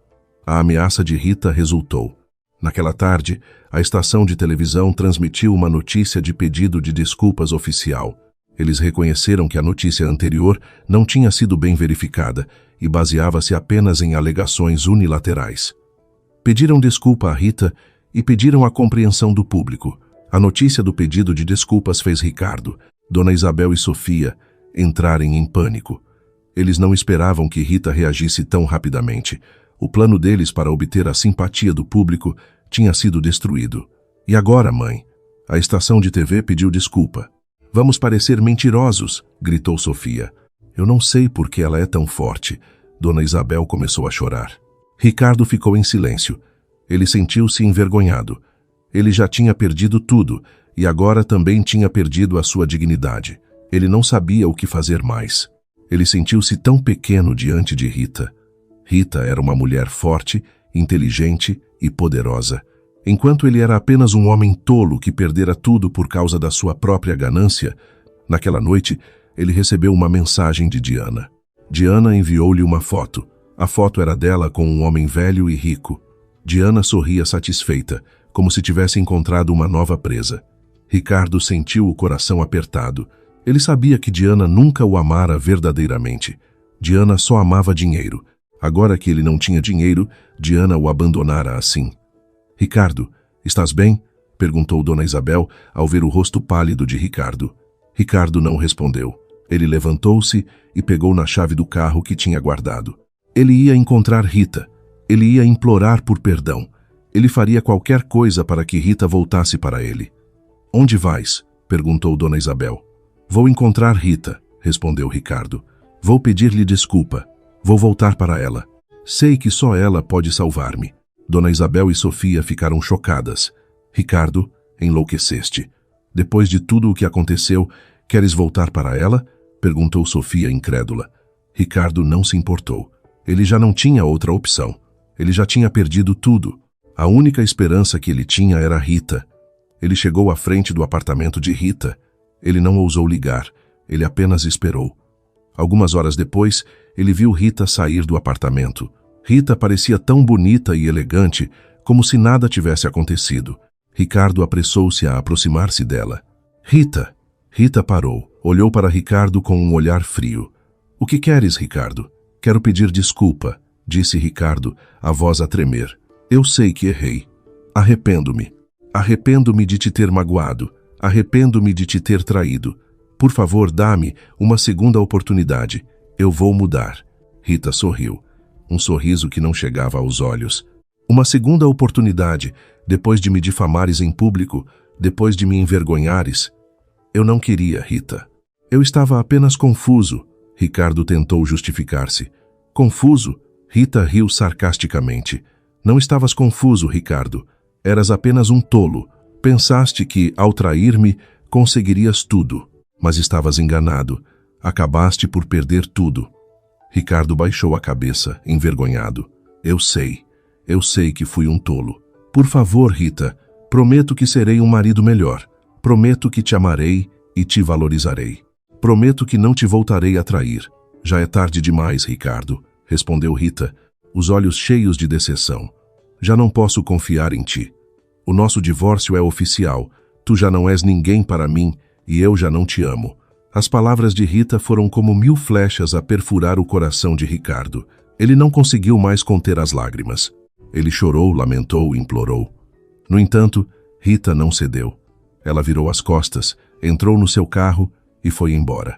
A ameaça de Rita resultou. Naquela tarde, a estação de televisão transmitiu uma notícia de pedido de desculpas oficial. Eles reconheceram que a notícia anterior não tinha sido bem verificada e baseava-se apenas em alegações unilaterais. Pediram desculpa a Rita e pediram a compreensão do público. A notícia do pedido de desculpas fez Ricardo, Dona Isabel e Sofia entrarem em pânico. Eles não esperavam que Rita reagisse tão rapidamente. O plano deles para obter a simpatia do público tinha sido destruído. E agora, mãe? A estação de TV pediu desculpa. Vamos parecer mentirosos, gritou Sofia. Eu não sei por que ela é tão forte. Dona Isabel começou a chorar. Ricardo ficou em silêncio. Ele sentiu-se envergonhado. Ele já tinha perdido tudo e agora também tinha perdido a sua dignidade. Ele não sabia o que fazer mais. Ele sentiu-se tão pequeno diante de Rita. Rita era uma mulher forte, inteligente e poderosa, enquanto ele era apenas um homem tolo que perdera tudo por causa da sua própria ganância. Naquela noite, ele recebeu uma mensagem de Diana. Diana enviou-lhe uma foto. A foto era dela com um homem velho e rico. Diana sorria satisfeita, como se tivesse encontrado uma nova presa. Ricardo sentiu o coração apertado. Ele sabia que Diana nunca o amara verdadeiramente. Diana só amava dinheiro. Agora que ele não tinha dinheiro, Diana o abandonara assim. Ricardo, estás bem? Perguntou Dona Isabel ao ver o rosto pálido de Ricardo. Ricardo não respondeu. Ele levantou-se e pegou na chave do carro que tinha guardado. Ele ia encontrar Rita. Ele ia implorar por perdão. Ele faria qualquer coisa para que Rita voltasse para ele. Onde vais? Perguntou Dona Isabel. Vou encontrar Rita, respondeu Ricardo. Vou pedir-lhe desculpa. Vou voltar para ela. Sei que só ela pode salvar-me. Dona Isabel e Sofia ficaram chocadas. Ricardo, enlouqueceste. Depois de tudo o que aconteceu, queres voltar para ela? Perguntou Sofia incrédula. Ricardo não se importou. Ele já não tinha outra opção. Ele já tinha perdido tudo. A única esperança que ele tinha era Rita. Ele chegou à frente do apartamento de Rita. Ele não ousou ligar. Ele apenas esperou. Algumas horas depois, ele viu Rita sair do apartamento. Rita parecia tão bonita e elegante, como se nada tivesse acontecido. Ricardo apressou-se a aproximar-se dela. Rita! Rita parou, olhou para Ricardo com um olhar frio. O que queres, Ricardo? Quero pedir desculpa, disse Ricardo, a voz a tremer. Eu sei que errei. Arrependo-me. Arrependo-me de te ter magoado. Arrependo-me de te ter traído. Por favor, dá-me uma segunda oportunidade. Eu vou mudar. Rita sorriu. Um sorriso que não chegava aos olhos. Uma segunda oportunidade, depois de me difamares em público, depois de me envergonhares. Eu não queria, Rita. Eu estava apenas confuso. Ricardo tentou justificar-se. Confuso? Rita riu sarcasticamente. Não estavas confuso, Ricardo. Eras apenas um tolo. Pensaste que, ao trair-me, conseguirias tudo. Mas estavas enganado. Acabaste por perder tudo. Ricardo baixou a cabeça, envergonhado. Eu sei que fui um tolo. Por favor, Rita, prometo que serei um marido melhor. Prometo que te amarei e te valorizarei. Prometo que não te voltarei a trair. Já é tarde demais, Ricardo, respondeu Rita, os olhos cheios de decepção. Já não posso confiar em ti. O nosso divórcio é oficial. Tu já não és ninguém para mim e eu já não te amo. As palavras de Rita foram como 1000 flechas a perfurar o coração de Ricardo. Ele não conseguiu mais conter as lágrimas. Ele chorou, lamentou, implorou. No entanto, Rita não cedeu. Ela virou as costas, entrou no seu carro e foi embora.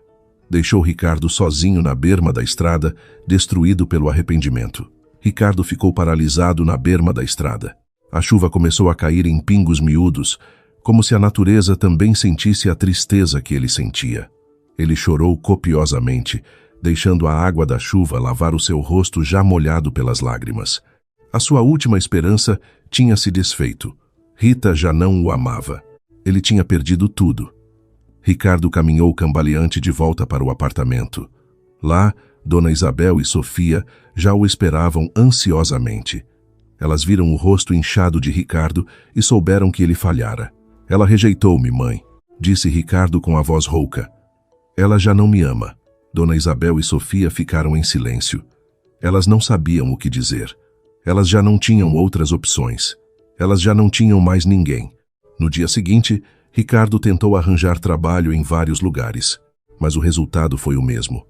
Deixou Ricardo sozinho na berma da estrada, destruído pelo arrependimento. Ricardo ficou paralisado na berma da estrada. A chuva começou a cair em pingos miúdos, como se a natureza também sentisse a tristeza que ele sentia. Ele chorou copiosamente, deixando a água da chuva lavar o seu rosto já molhado pelas lágrimas. A sua última esperança tinha se desfeito. Rita já não o amava. Ele tinha perdido tudo. Ricardo caminhou cambaleante de volta para o apartamento. Lá, Dona Isabel e Sofia já o esperavam ansiosamente. Elas viram o rosto inchado de Ricardo e souberam que ele falhara. Ela rejeitou-me, mãe, disse Ricardo com a voz rouca. Ela já não me ama. Dona Isabel e Sofia ficaram em silêncio. Elas não sabiam o que dizer. Elas já não tinham outras opções. Elas já não tinham mais ninguém. No dia seguinte, Ricardo tentou arranjar trabalho em vários lugares, mas o resultado foi o mesmo.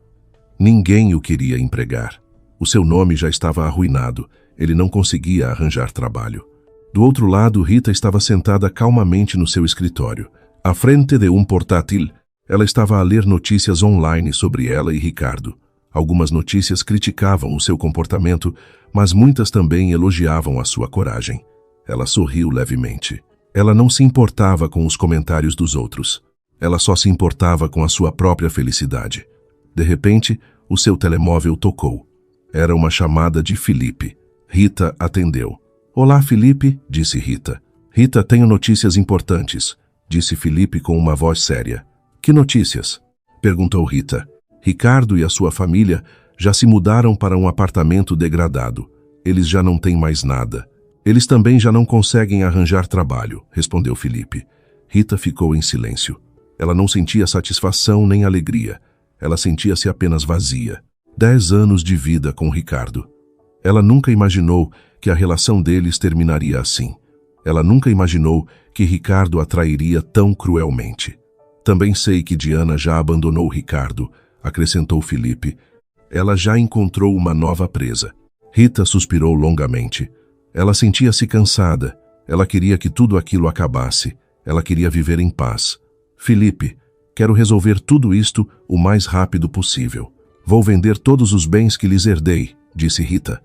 Ninguém o queria empregar. O seu nome já estava arruinado. Ele não conseguia arranjar trabalho. Do outro lado, Rita estava sentada calmamente no seu escritório. À frente de um portátil, ela estava a ler notícias online sobre ela e Ricardo. Algumas notícias criticavam o seu comportamento, mas muitas também elogiavam a sua coragem. Ela sorriu levemente. Ela não se importava com os comentários dos outros. Ela só se importava com a sua própria felicidade. De repente, o seu telemóvel tocou. Era uma chamada de Felipe. Rita atendeu. Olá, Felipe, disse Rita. Rita, tenho notícias importantes, disse Felipe com uma voz séria. Que notícias? Perguntou Rita. Ricardo e a sua família já se mudaram para um apartamento degradado. Eles já não têm mais nada. Eles também já não conseguem arranjar trabalho, respondeu Felipe. Rita ficou em silêncio. Ela não sentia satisfação nem alegria. Ela sentia-se apenas vazia. 10 anos de vida com Ricardo. Ela nunca imaginou que a relação deles terminaria assim. Ela nunca imaginou que Ricardo a trairia tão cruelmente. Também sei que Diana já abandonou Ricardo, acrescentou Felipe. Ela já encontrou uma nova presa. Rita suspirou longamente. Ela sentia-se cansada. Ela queria que tudo aquilo acabasse. Ela queria viver em paz. Felipe, quero resolver tudo isto o mais rápido possível. Vou vender todos os bens que lhes herdei, disse Rita.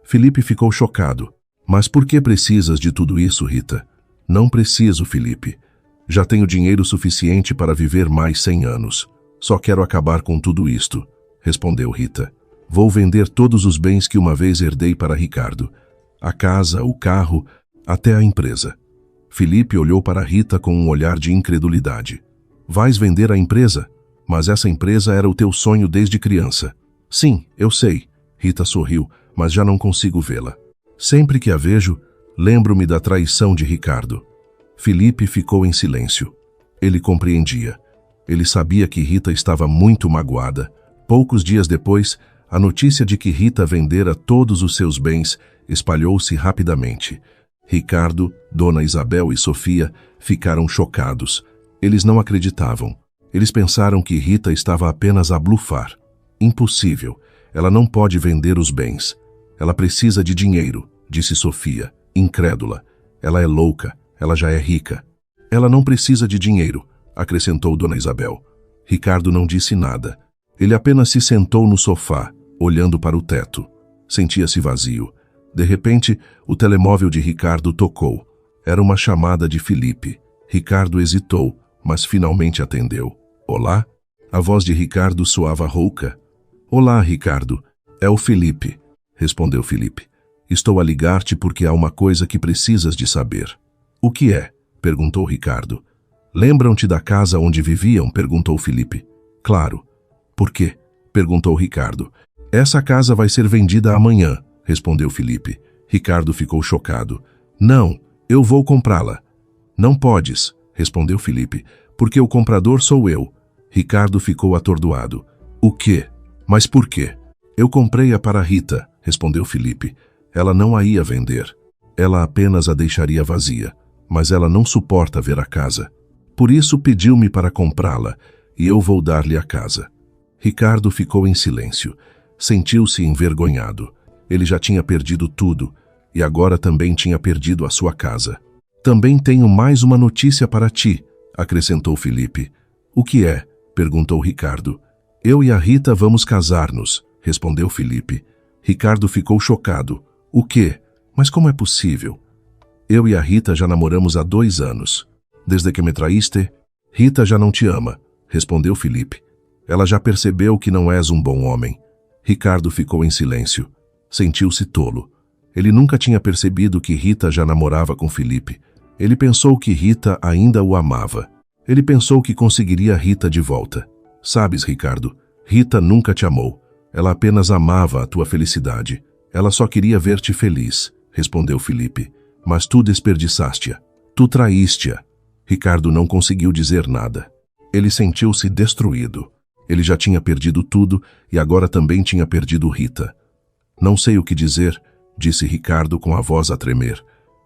Felipe ficou chocado. Mas por que precisas de tudo isso, Rita? Não preciso, Felipe. Já tenho dinheiro suficiente para viver mais 100 anos. Só quero acabar com tudo isto, respondeu Rita. Vou vender todos os bens que uma vez herdei para Ricardo. A casa, o carro, até a empresa. Felipe olhou para Rita com um olhar de incredulidade. Vais vender a empresa? Mas essa empresa era o teu sonho desde criança. Sim, eu sei. Rita sorriu, mas já não consigo vê-la. Sempre que a vejo, lembro-me da traição de Ricardo. Felipe ficou em silêncio. Ele compreendia. Ele sabia que Rita estava muito magoada. Poucos dias depois, a notícia de que Rita vendera todos os seus bens espalhou-se rapidamente. Ricardo, Dona Isabel e Sofia ficaram chocados. Eles não acreditavam. Eles pensaram que Rita estava apenas a blufar. Impossível. Ela não pode vender os bens. Ela precisa de dinheiro, disse Sofia, incrédula. Ela é louca. Ela já é rica. Ela não precisa de dinheiro, acrescentou Dona Isabel. Ricardo não disse nada. Ele apenas se sentou no sofá, olhando para o teto. Sentia-se vazio. De repente, o telemóvel de Ricardo tocou. Era uma chamada de Felipe. Ricardo hesitou, mas finalmente atendeu. Olá? A voz de Ricardo soava rouca. Olá, Ricardo. É o Felipe, respondeu Felipe. Estou a ligar-te porque há uma coisa que precisas de saber. O que é? Perguntou Ricardo. Lembram-te da casa onde viviam? Perguntou Felipe. Claro. Por quê? Perguntou Ricardo. Essa casa vai ser vendida amanhã, respondeu Felipe. Ricardo ficou chocado. Não, eu vou comprá-la. Não podes, respondeu Felipe, porque o comprador sou eu. Ricardo ficou atordoado. O quê? Mas por quê? Eu comprei-a para Rita, respondeu Felipe. Ela não a ia vender. Ela apenas a deixaria vazia, mas ela não suporta ver a casa. Por isso pediu-me para comprá-la, e eu vou dar-lhe a casa. Ricardo ficou em silêncio. Sentiu-se envergonhado. Ele já tinha perdido tudo, e agora também tinha perdido a sua casa. Também tenho mais uma notícia para ti, acrescentou Felipe. O que é? Perguntou Ricardo. Eu e a Rita vamos casar-nos, respondeu Felipe. Ricardo ficou chocado. O quê? Mas como é possível? Eu e a Rita já namoramos há 2 anos. Desde que me traíste, Rita já não te ama, respondeu Felipe. Ela já percebeu que não és um bom homem. Ricardo ficou em silêncio. Sentiu-se tolo. Ele nunca tinha percebido que Rita já namorava com Felipe. Ele pensou que Rita ainda o amava. Ele pensou que conseguiria Rita de volta. Sabes, Ricardo, Rita nunca te amou. Ela apenas amava a tua felicidade. Ela só queria ver-te feliz, respondeu Felipe. Mas tu desperdiçaste-a. Tu traíste-a. Ricardo não conseguiu dizer nada. Ele sentiu-se destruído. Ele já tinha perdido tudo e agora também tinha perdido Rita. Não sei o que dizer, disse Ricardo com a voz a tremer.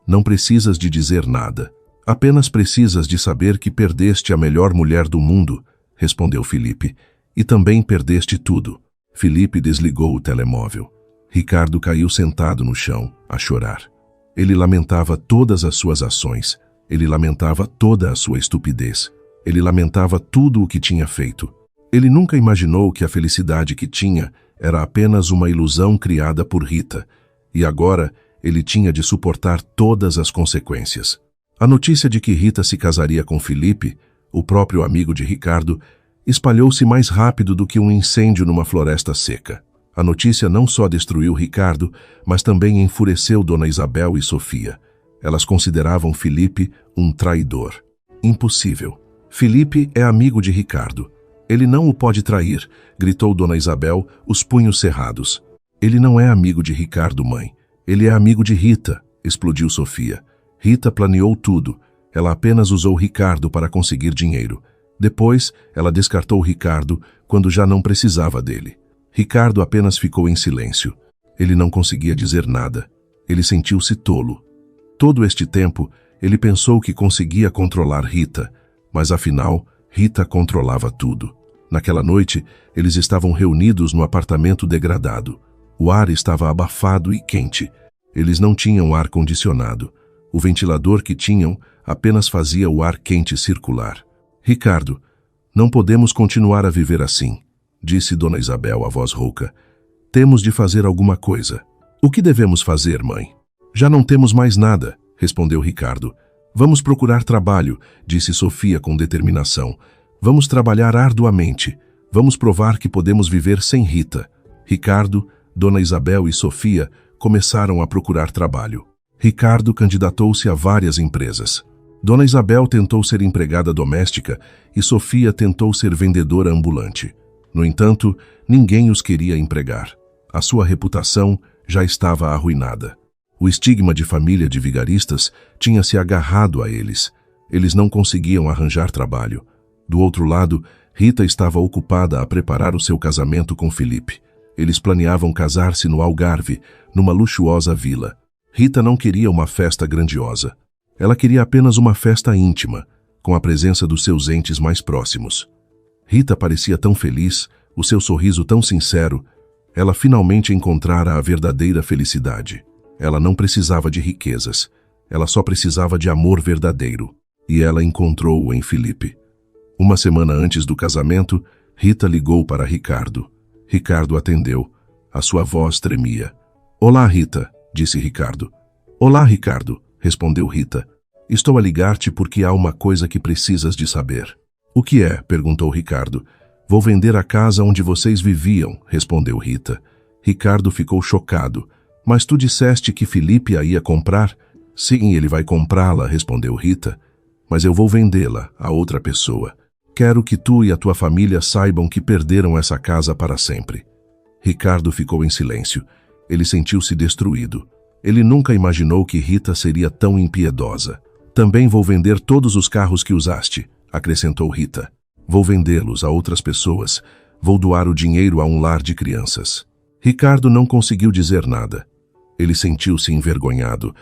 Não precisas de dizer nada. Apenas precisas de saber que perdeste a melhor mulher do mundo, respondeu Felipe. E também perdeste tudo. Felipe desligou o telemóvel. Ricardo caiu sentado no chão, a chorar. Ele lamentava todas as suas ações. Ele lamentava toda a sua estupidez. Ele lamentava tudo o que tinha feito. Ele nunca imaginou que a felicidade que tinha era apenas uma ilusão criada por Rita. E agora ele tinha de suportar todas as consequências. A notícia de que Rita se casaria com Felipe, o próprio amigo de Ricardo, espalhou-se mais rápido do que um incêndio numa floresta seca. A notícia não só destruiu Ricardo, mas também enfureceu Dona Isabel e Sofia. Elas consideravam Felipe um traidor. Impossível. Felipe é amigo de Ricardo. Ele não o pode trair, gritou Dona Isabel, os punhos cerrados. Ele não é amigo de Ricardo, mãe. Ele é amigo de Rita, explodiu Sofia. Rita planeou tudo. Ela apenas usou Ricardo para conseguir dinheiro. Depois, ela descartou Ricardo quando já não precisava dele. Ricardo apenas ficou em silêncio. Ele não conseguia dizer nada. Ele sentiu-se tolo. Todo este tempo, ele pensou que conseguia controlar Rita, mas afinal, Rita controlava tudo. Naquela noite, eles estavam reunidos no apartamento degradado. O ar estava abafado e quente. Eles não tinham ar-condicionado. O ventilador que tinham apenas fazia o ar quente circular. Ricardo, não podemos continuar a viver assim, disse Dona Isabel, a voz rouca. Temos de fazer alguma coisa. O que devemos fazer, mãe? Já não temos mais nada, respondeu Ricardo. Vamos procurar trabalho, disse Sofia com determinação. Vamos trabalhar arduamente. Vamos provar que podemos viver sem Rita. Ricardo, Dona Isabel e Sofia começaram a procurar trabalho. Ricardo candidatou-se a várias empresas. Dona Isabel tentou ser empregada doméstica e Sofia tentou ser vendedora ambulante. No entanto, ninguém os queria empregar. A sua reputação já estava arruinada. O estigma de família de vigaristas tinha se agarrado a eles. Eles não conseguiam arranjar trabalho. Do outro lado, Rita estava ocupada a preparar o seu casamento com Felipe. Eles planeavam casar-se no Algarve, numa luxuosa vila. Rita não queria uma festa grandiosa. Ela queria apenas uma festa íntima, com a presença dos seus entes mais próximos. Rita parecia tão feliz, o seu sorriso tão sincero. Ela finalmente encontrara a verdadeira felicidade. Ela não precisava de riquezas. Ela só precisava de amor verdadeiro. E ela encontrou-o em Felipe. Uma semana antes do casamento, Rita ligou para Ricardo. Ricardo atendeu. A sua voz tremia. Olá, Rita, disse Ricardo. Olá, Ricardo, respondeu Rita. Estou a ligar-te porque há uma coisa que precisas de saber. O que é? Perguntou Ricardo. Vou vender a casa onde vocês viviam, respondeu Rita. Ricardo ficou chocado. Mas tu disseste que Felipe a ia comprar? Sim, ele vai comprá-la, respondeu Rita. Mas eu vou vendê-la a outra pessoa. Quero que tu e a tua família saibam que perderam essa casa para sempre. Ricardo ficou em silêncio. Ele sentiu-se destruído. Ele nunca imaginou que Rita seria tão impiedosa. Também vou vender todos os carros que usaste, acrescentou Rita. Vou vendê-los a outras pessoas. Vou doar o dinheiro a um lar de crianças. Ricardo não conseguiu dizer nada. Ele sentiu-se envergonhado.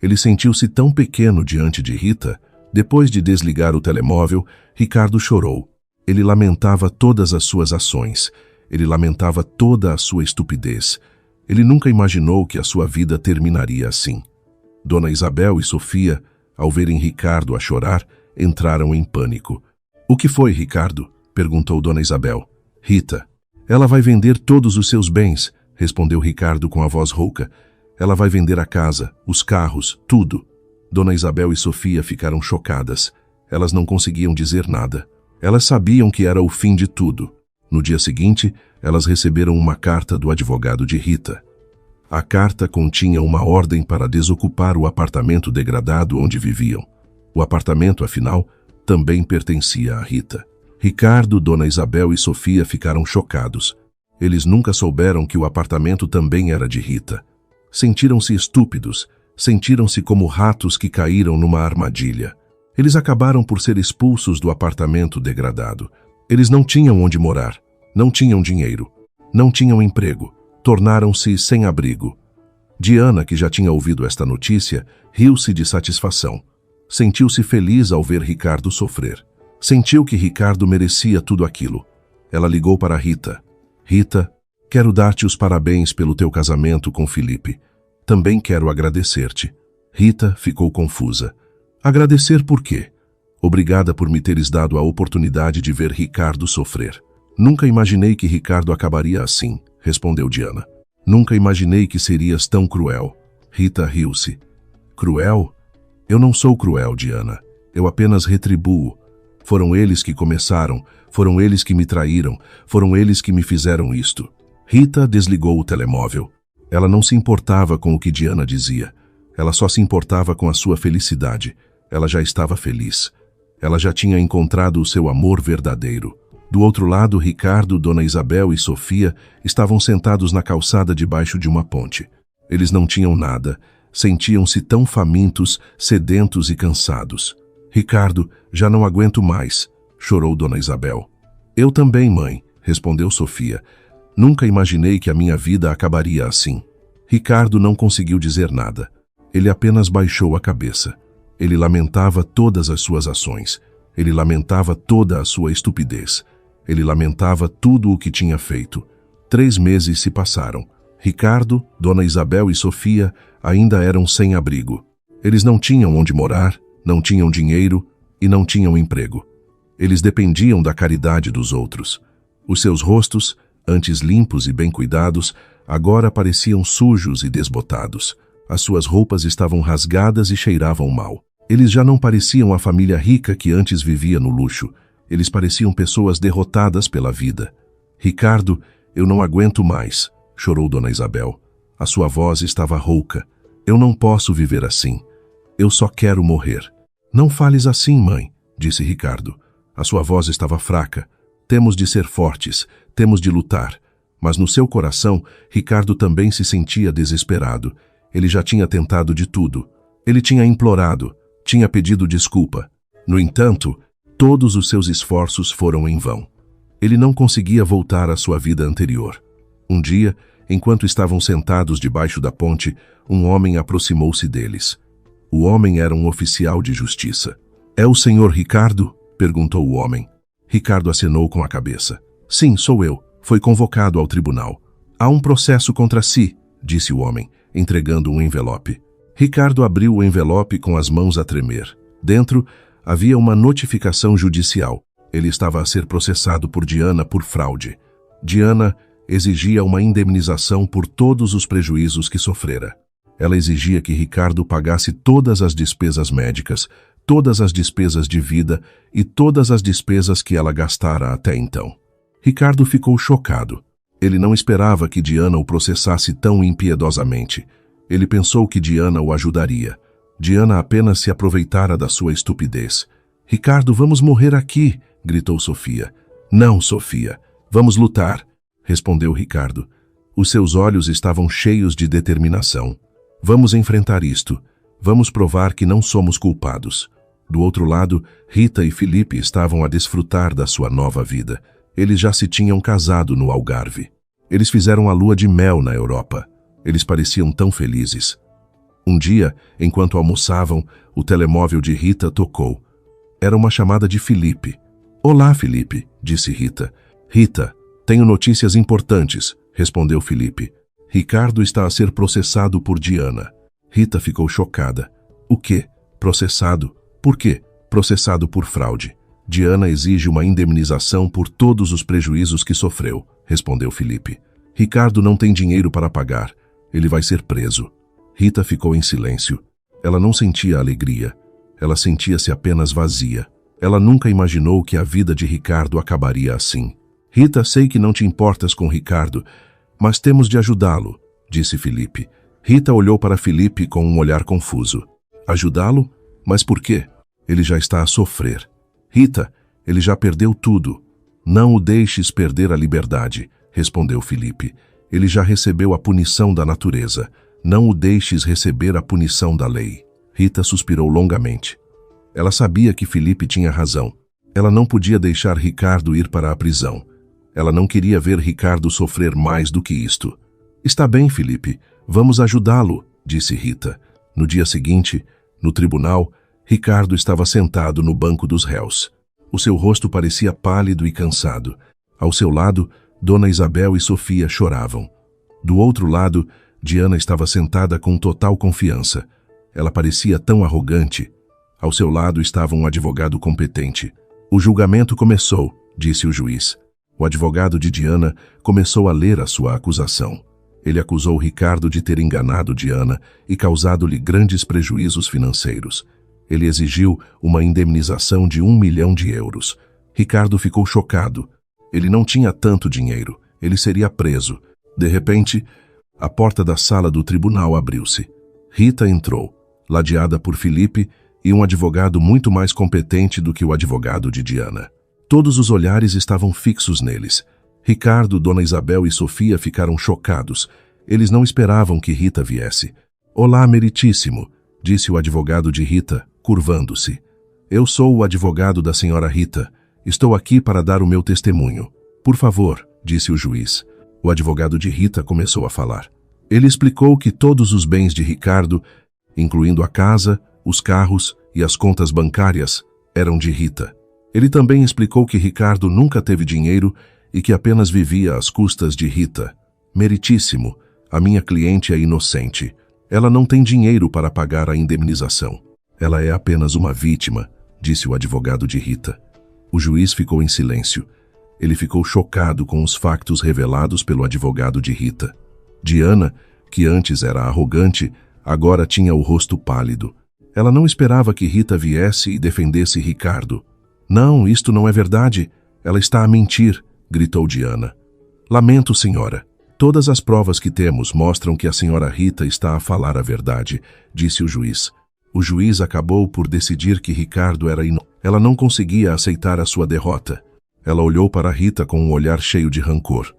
Ele sentiu-se tão pequeno diante de Rita. Depois de desligar o telemóvel, Ricardo chorou. Ele lamentava todas as suas ações. Ele lamentava toda a sua estupidez. Ele nunca imaginou que a sua vida terminaria assim. Dona Isabel e Sofia, ao verem Ricardo a chorar, entraram em pânico. O que foi, Ricardo? Perguntou Dona Isabel. Rita. Ela vai vender todos os seus bens, respondeu Ricardo com a voz rouca. Ela vai vender a casa, os carros, tudo. Dona Isabel e Sofia ficaram chocadas. Elas não conseguiam dizer nada. Elas sabiam que era o fim de tudo. No dia seguinte, elas receberam uma carta do advogado de Rita. A carta continha uma ordem para desocupar o apartamento degradado onde viviam. O apartamento, afinal, também pertencia a Rita. Ricardo, Dona Isabel e Sofia ficaram chocados. Eles nunca souberam que o apartamento também era de Rita. Sentiram-se estúpidos, sentiram-se como ratos que caíram numa armadilha. Eles acabaram por ser expulsos do apartamento degradado. Eles não tinham onde morar, não tinham dinheiro, não tinham emprego, tornaram-se sem abrigo. Diana, que já tinha ouvido esta notícia, riu-se de satisfação. Sentiu-se feliz ao ver Ricardo sofrer. Sentiu que Ricardo merecia tudo aquilo. Ela ligou para Rita. Rita, quero dar-te os parabéns pelo teu casamento com Felipe. Também quero agradecer-te. Rita ficou confusa. Agradecer por quê? Obrigada por me teres dado a oportunidade de ver Ricardo sofrer. Nunca imaginei que Ricardo acabaria assim, respondeu Diana. Nunca imaginei que serias tão cruel. Rita riu-se. Cruel? Eu não sou cruel, Diana. Eu apenas retribuo. Foram eles que começaram, foram eles que me traíram, foram eles que me fizeram isto. Rita desligou o telemóvel. Ela não se importava com o que Diana dizia. Ela só se importava com a sua felicidade. Ela já estava feliz. Ela já tinha encontrado o seu amor verdadeiro. Do outro lado, Ricardo, Dona Isabel e Sofia estavam sentados na calçada debaixo de uma ponte. Eles não tinham nada, sentiam-se tão famintos, sedentos e cansados. Ricardo, já não aguento mais, chorou Dona Isabel. Eu também, mãe, respondeu Sofia. Nunca imaginei que a minha vida acabaria assim. Ricardo não conseguiu dizer nada. Ele apenas baixou a cabeça. Ele lamentava todas as suas ações. Ele lamentava toda a sua estupidez. Ele lamentava tudo o que tinha feito. 3 meses se passaram. Ricardo, Dona Isabel e Sofia ainda eram sem abrigo. Eles não tinham onde morar, não tinham dinheiro e não tinham emprego. Eles dependiam da caridade dos outros. Os seus rostos, antes limpos e bem cuidados, agora pareciam sujos e desbotados. As suas roupas estavam rasgadas e cheiravam mal. Eles já não pareciam a família rica que antes vivia no luxo. Eles pareciam pessoas derrotadas pela vida. Ricardo, eu não aguento mais, chorou Dona Isabel. A sua voz estava rouca. Eu não posso viver assim. Eu só quero morrer. Não fales assim, mãe, disse Ricardo. A sua voz estava fraca. Temos de ser fortes, temos de lutar. Mas no seu coração, Ricardo também se sentia desesperado. Ele já tinha tentado de tudo. Ele tinha implorado, tinha pedido desculpa. No entanto, todos os seus esforços foram em vão. Ele não conseguia voltar à sua vida anterior. Um dia, enquanto estavam sentados debaixo da ponte, um homem aproximou-se deles. O homem era um oficial de justiça. É o senhor Ricardo? Perguntou o homem. Ricardo acenou com a cabeça. Sim, sou eu. Foi convocado ao tribunal. Há um processo contra si, disse o homem, entregando um envelope. Ricardo abriu o envelope com as mãos a tremer. Dentro, havia uma notificação judicial. Ele estava a ser processado por Diana por fraude. Diana exigia uma indemnização por todos os prejuízos que sofrera. Ela exigia que Ricardo pagasse todas as despesas médicas, todas as despesas de vida e todas as despesas que ela gastara até então. Ricardo ficou chocado. Ele não esperava que Diana o processasse tão impiedosamente. Ele pensou que Diana o ajudaria. Diana apenas se aproveitara da sua estupidez. "Ricardo, vamos morrer aqui", gritou Sofia. "Não, Sofia. Vamos lutar", respondeu Ricardo. Os seus olhos estavam cheios de determinação. "Vamos enfrentar isto. Vamos provar que não somos culpados." Do outro lado, Rita e Felipe estavam a desfrutar da sua nova vida. Eles já se tinham casado no Algarve. Eles fizeram a lua de mel na Europa. Eles pareciam tão felizes. Um dia, enquanto almoçavam, o telemóvel de Rita tocou. Era uma chamada de Felipe. "Olá, Felipe", disse Rita. "Rita, tenho notícias importantes", respondeu Felipe. "Ricardo está a ser processado por Diana." Rita ficou chocada. "O quê? Processado? Por quê?" "Processado por fraude. Diana exige uma indemnização por todos os prejuízos que sofreu", respondeu Felipe. "Ricardo não tem dinheiro para pagar. Ele vai ser preso." Rita ficou em silêncio. Ela não sentia alegria. Ela sentia-se apenas vazia. Ela nunca imaginou que a vida de Ricardo acabaria assim. "Rita, sei que não te importas com Ricardo, mas temos de ajudá-lo", disse Felipe. Rita olhou para Felipe com um olhar confuso. "Ajudá-lo? Mas por quê? Ele já está a sofrer." "Rita, ele já perdeu tudo." "Não o deixes perder a liberdade", respondeu Felipe. "Ele já recebeu a punição da natureza. Não o deixes receber a punição da lei." Rita suspirou longamente. Ela sabia que Felipe tinha razão. Ela não podia deixar Ricardo ir para a prisão. Ela não queria ver Ricardo sofrer mais do que isto. "Está bem, Felipe. Vamos ajudá-lo", disse Rita. No dia seguinte, no tribunal, Ricardo estava sentado no banco dos réus. O seu rosto parecia pálido e cansado. Ao seu lado, Dona Isabel e Sofia choravam. Do outro lado, Diana estava sentada com total confiança. Ela parecia tão arrogante. Ao seu lado estava um advogado competente. "O julgamento começou", disse o juiz. O advogado de Diana começou a ler a sua acusação. Ele acusou Ricardo de ter enganado Diana e causado-lhe grandes prejuízos financeiros. Ele exigiu uma indemnização de 1 milhão de euros. Ricardo ficou chocado. Ele não tinha tanto dinheiro. Ele seria preso. De repente, a porta da sala do tribunal abriu-se. Rita entrou, ladeada por Felipe e um advogado muito mais competente do que o advogado de Diana. Todos os olhares estavam fixos neles. Ricardo, Dona Isabel e Sofia ficaram chocados. Eles não esperavam que Rita viesse. "Olá, meritíssimo", disse o advogado de Rita, curvando-se. "Eu sou o advogado da senhora Rita. Estou aqui para dar o meu testemunho." "Por favor", disse o juiz. O advogado de Rita começou a falar. Ele explicou que todos os bens de Ricardo, incluindo a casa, os carros e as contas bancárias, eram de Rita. Ele também explicou que Ricardo nunca teve dinheiro e que apenas vivia às custas de Rita. "Meritíssimo, a minha cliente é inocente. Ela não tem dinheiro para pagar a indemnização. Ela é apenas uma vítima", disse o advogado de Rita. O juiz ficou em silêncio. Ele ficou chocado com os factos revelados pelo advogado de Rita. Diana, que antes era arrogante, agora tinha o rosto pálido. Ela não esperava que Rita viesse e defendesse Ricardo. "Não, isto não é verdade. Ela está a mentir", gritou Diana. "Lamento, senhora. Todas as provas que temos mostram que a senhora Rita está a falar a verdade", disse o juiz. O juiz acabou por decidir que Ricardo era inocente. Ela não conseguia aceitar a sua derrota. Ela olhou para Rita com um olhar cheio de rancor.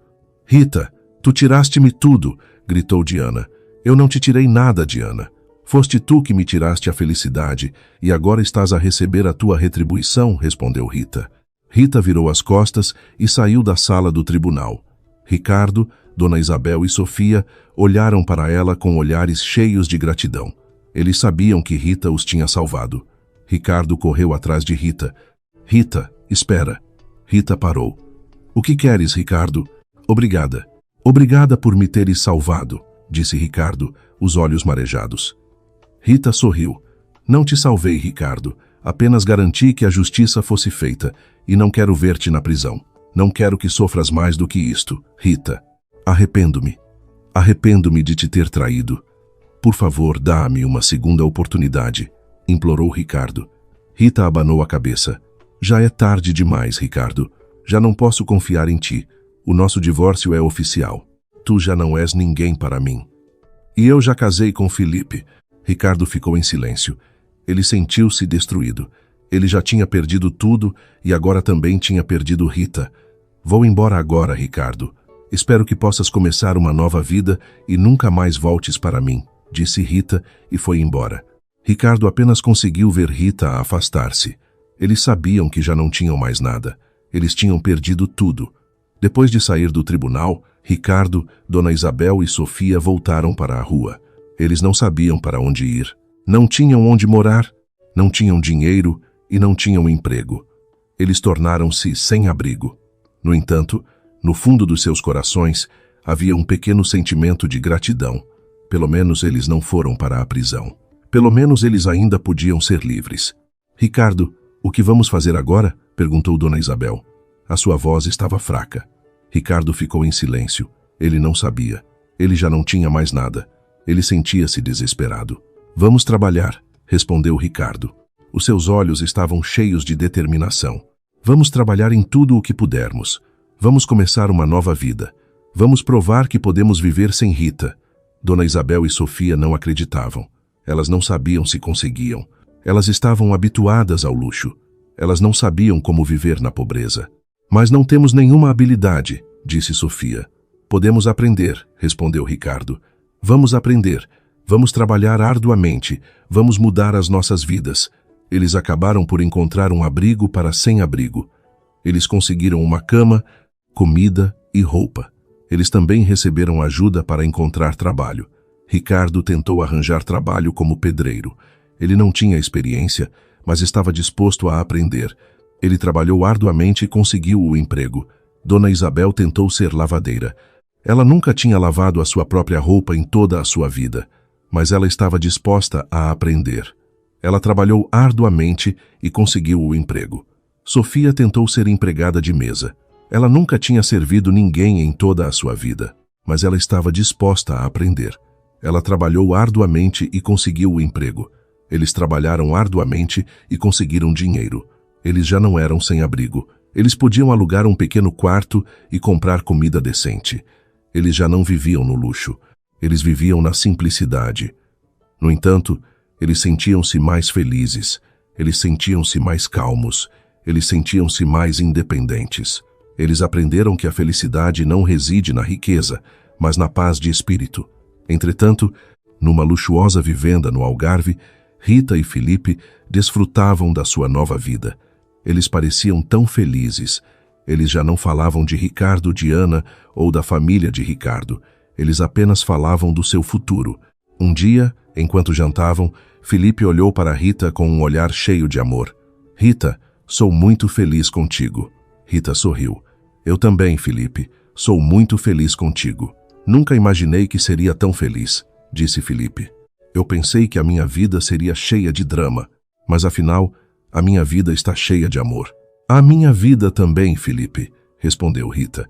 "Rita, tu tiraste-me tudo", gritou Diana. "Eu não te tirei nada, Diana. Foste tu que me tiraste a felicidade e agora estás a receber a tua retribuição", respondeu Rita. Rita virou as costas e saiu da sala do tribunal. Ricardo, Dona Isabel e Sofia olharam para ela com olhares cheios de gratidão. Eles sabiam que Rita os tinha salvado. Ricardo correu atrás de Rita. "Rita, espera." Rita parou. "O que queres, Ricardo?" "Obrigada. Obrigada por me teres salvado", disse Ricardo, os olhos marejados. Rita sorriu. "Não te salvei, Ricardo. Apenas garanti que a justiça fosse feita e não quero ver-te na prisão. Não quero que sofras mais do que isto, Rita. Arrependo-me. Arrependo-me de te ter traído." Por favor, dá-me uma segunda oportunidade, implorou Ricardo. Rita abanou a cabeça. Já é tarde demais, Ricardo. Já não posso confiar em ti. O nosso divórcio é oficial. Tu já não és ninguém para mim. E eu já casei com Felipe. Ricardo ficou em silêncio. Ele sentiu-se destruído. Ele já tinha perdido tudo e agora também tinha perdido Rita. Vou embora agora, Ricardo. Espero que possas começar uma nova vida e nunca mais voltes para mim, disse Rita e foi embora. Ricardo apenas conseguiu ver Rita afastar-se. Eles sabiam que já não tinham mais nada. Eles tinham perdido tudo. Depois de sair do tribunal, Ricardo, Dona Isabel e Sofia voltaram para a rua. Eles não sabiam para onde ir. Não tinham onde morar, não tinham dinheiro e não tinham emprego. Eles tornaram-se sem abrigo. No entanto, no fundo dos seus corações, havia um pequeno sentimento de gratidão. Pelo menos eles não foram para a prisão. Pelo menos eles ainda podiam ser livres. Ricardo, o que vamos fazer agora? Perguntou Dona Isabel. A sua voz estava fraca. Ricardo ficou em silêncio. Ele não sabia. Ele já não tinha mais nada. Ele sentia-se desesperado. Vamos trabalhar, respondeu Ricardo. Os seus olhos estavam cheios de determinação. Vamos trabalhar em tudo o que pudermos. Vamos começar uma nova vida. Vamos provar que podemos viver sem Rita. Dona Isabel e Sofia não acreditavam. Elas não sabiam se conseguiam. Elas estavam habituadas ao luxo. Elas não sabiam como viver na pobreza. Mas não temos nenhuma habilidade, disse Sofia. Podemos aprender, respondeu Ricardo. Vamos aprender. Vamos trabalhar arduamente. Vamos mudar as nossas vidas. Eles acabaram por encontrar um abrigo para sem-abrigo. Eles conseguiram uma cama, comida e roupa. Eles também receberam ajuda para encontrar trabalho. Ricardo tentou arranjar trabalho como pedreiro. Ele não tinha experiência, mas estava disposto a aprender. Ele trabalhou arduamente e conseguiu o emprego. Dona Isabel tentou ser lavadeira. Ela nunca tinha lavado a sua própria roupa em toda a sua vida, mas ela estava disposta a aprender. Ela trabalhou arduamente e conseguiu o emprego. Sofia tentou ser empregada de mesa. Ela nunca tinha servido ninguém em toda a sua vida, mas ela estava disposta a aprender. Ela trabalhou arduamente e conseguiu o emprego. Eles trabalharam arduamente e conseguiram dinheiro. Eles já não eram sem abrigo. Eles podiam alugar um pequeno quarto e comprar comida decente. Eles já não viviam no luxo. Eles viviam na simplicidade. No entanto, eles sentiam-se mais felizes. Eles sentiam-se mais calmos. Eles sentiam-se mais independentes. Eles aprenderam que a felicidade não reside na riqueza, mas na paz de espírito. Entretanto, numa luxuosa vivenda no Algarve, Rita e Felipe desfrutavam da sua nova vida. Eles pareciam tão felizes. Eles já não falavam de Ricardo, de Ana ou da família de Ricardo. Eles apenas falavam do seu futuro. Um dia, enquanto jantavam, Felipe olhou para Rita com um olhar cheio de amor. Rita, sou muito feliz contigo. Rita sorriu. Eu também, Felipe. Sou muito feliz contigo. Nunca imaginei que seria tão feliz, disse Felipe. Eu pensei que a minha vida seria cheia de drama, mas afinal, a minha vida está cheia de amor. A minha vida também, Felipe, respondeu Rita.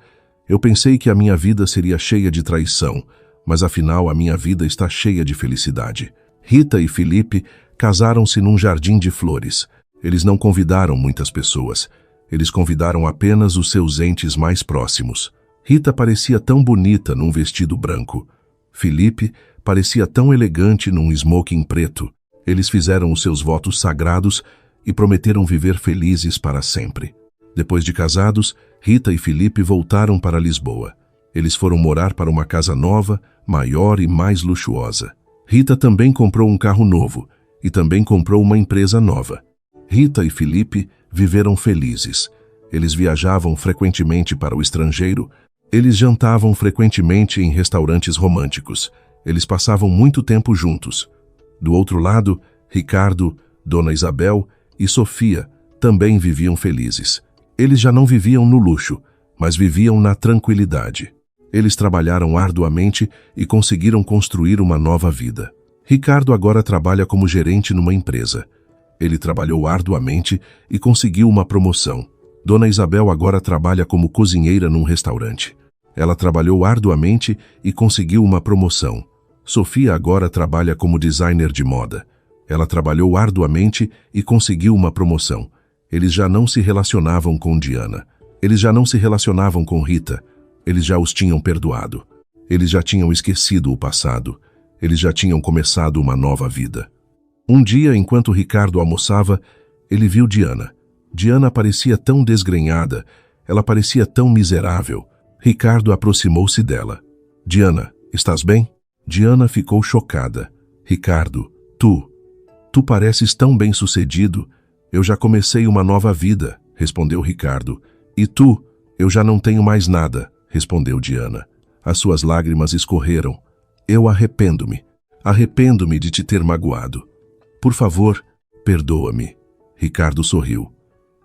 Eu pensei que a minha vida seria cheia de traição, mas afinal a minha vida está cheia de felicidade. Rita e Felipe casaram-se num jardim de flores. Eles não convidaram muitas pessoas. Eles convidaram apenas os seus entes mais próximos. Rita parecia tão bonita num vestido branco. Felipe parecia tão elegante num smoking preto. Eles fizeram os seus votos sagrados e prometeram viver felizes para sempre. Depois de casados, Rita e Felipe voltaram para Lisboa. Eles foram morar para uma casa nova, maior e mais luxuosa. Rita também comprou um carro novo e também comprou uma empresa nova. Rita e Felipe viveram felizes. Eles viajavam frequentemente para o estrangeiro. Eles jantavam frequentemente em restaurantes românticos. Eles passavam muito tempo juntos. Do outro lado, Ricardo, Dona Isabel e Sofia também viviam felizes. Eles já não viviam no luxo, mas viviam na tranquilidade. Eles trabalharam arduamente e conseguiram construir uma nova vida. Ricardo agora trabalha como gerente numa empresa. Ele trabalhou arduamente e conseguiu uma promoção. Dona Isabel agora trabalha como cozinheira num restaurante. Ela trabalhou arduamente e conseguiu uma promoção. Sofia agora trabalha como designer de moda. Ela trabalhou arduamente e conseguiu uma promoção. Eles já não se relacionavam com Diana. Eles já não se relacionavam com Rita. Eles já os tinham perdoado. Eles já tinham esquecido o passado. Eles já tinham começado uma nova vida. Um dia, enquanto Ricardo almoçava, ele viu Diana. Diana parecia tão desgrenhada. Ela parecia tão miserável. Ricardo aproximou-se dela. Diana, estás bem? Diana ficou chocada. Ricardo, tu pareces tão bem-sucedido. Eu já comecei uma nova vida, respondeu Ricardo. E tu, eu já não tenho mais nada, respondeu Diana. As suas lágrimas escorreram. Eu arrependo-me. Arrependo-me de te ter magoado. Por favor, perdoa-me. Ricardo sorriu.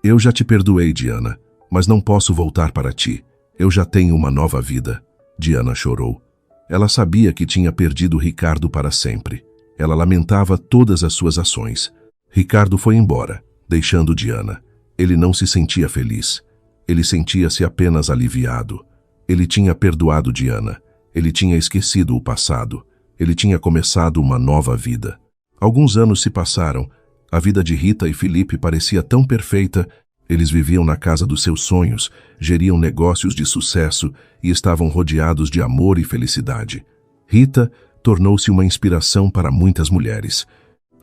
Eu já te perdoei, Diana, mas não posso voltar para ti. Eu já tenho uma nova vida. Diana chorou. Ela sabia que tinha perdido Ricardo para sempre. Ela lamentava todas as suas ações. Ricardo foi embora, deixando Diana. Ele não se sentia feliz. Ele sentia-se apenas aliviado. Ele tinha perdoado Diana. Ele tinha esquecido o passado. Ele tinha começado uma nova vida. Alguns anos se passaram. A vida de Rita e Felipe parecia tão perfeita. Eles viviam na casa dos seus sonhos, geriam negócios de sucesso e estavam rodeados de amor e felicidade. Rita tornou-se uma inspiração para muitas mulheres.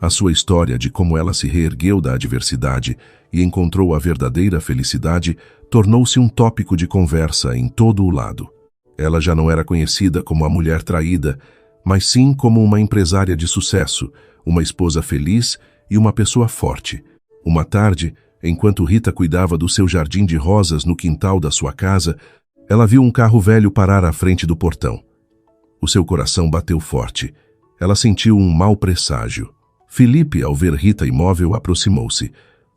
A sua história de como ela se reergueu da adversidade e encontrou a verdadeira felicidade tornou-se um tópico de conversa em todo o lado. Ela já não era conhecida como a mulher traída, mas sim como uma empresária de sucesso, uma esposa feliz e uma pessoa forte. Uma tarde, enquanto Rita cuidava do seu jardim de rosas no quintal da sua casa, ela viu um carro velho parar à frente do portão. O seu coração bateu forte. Ela sentiu um mau presságio. Felipe, ao ver Rita imóvel, aproximou-se.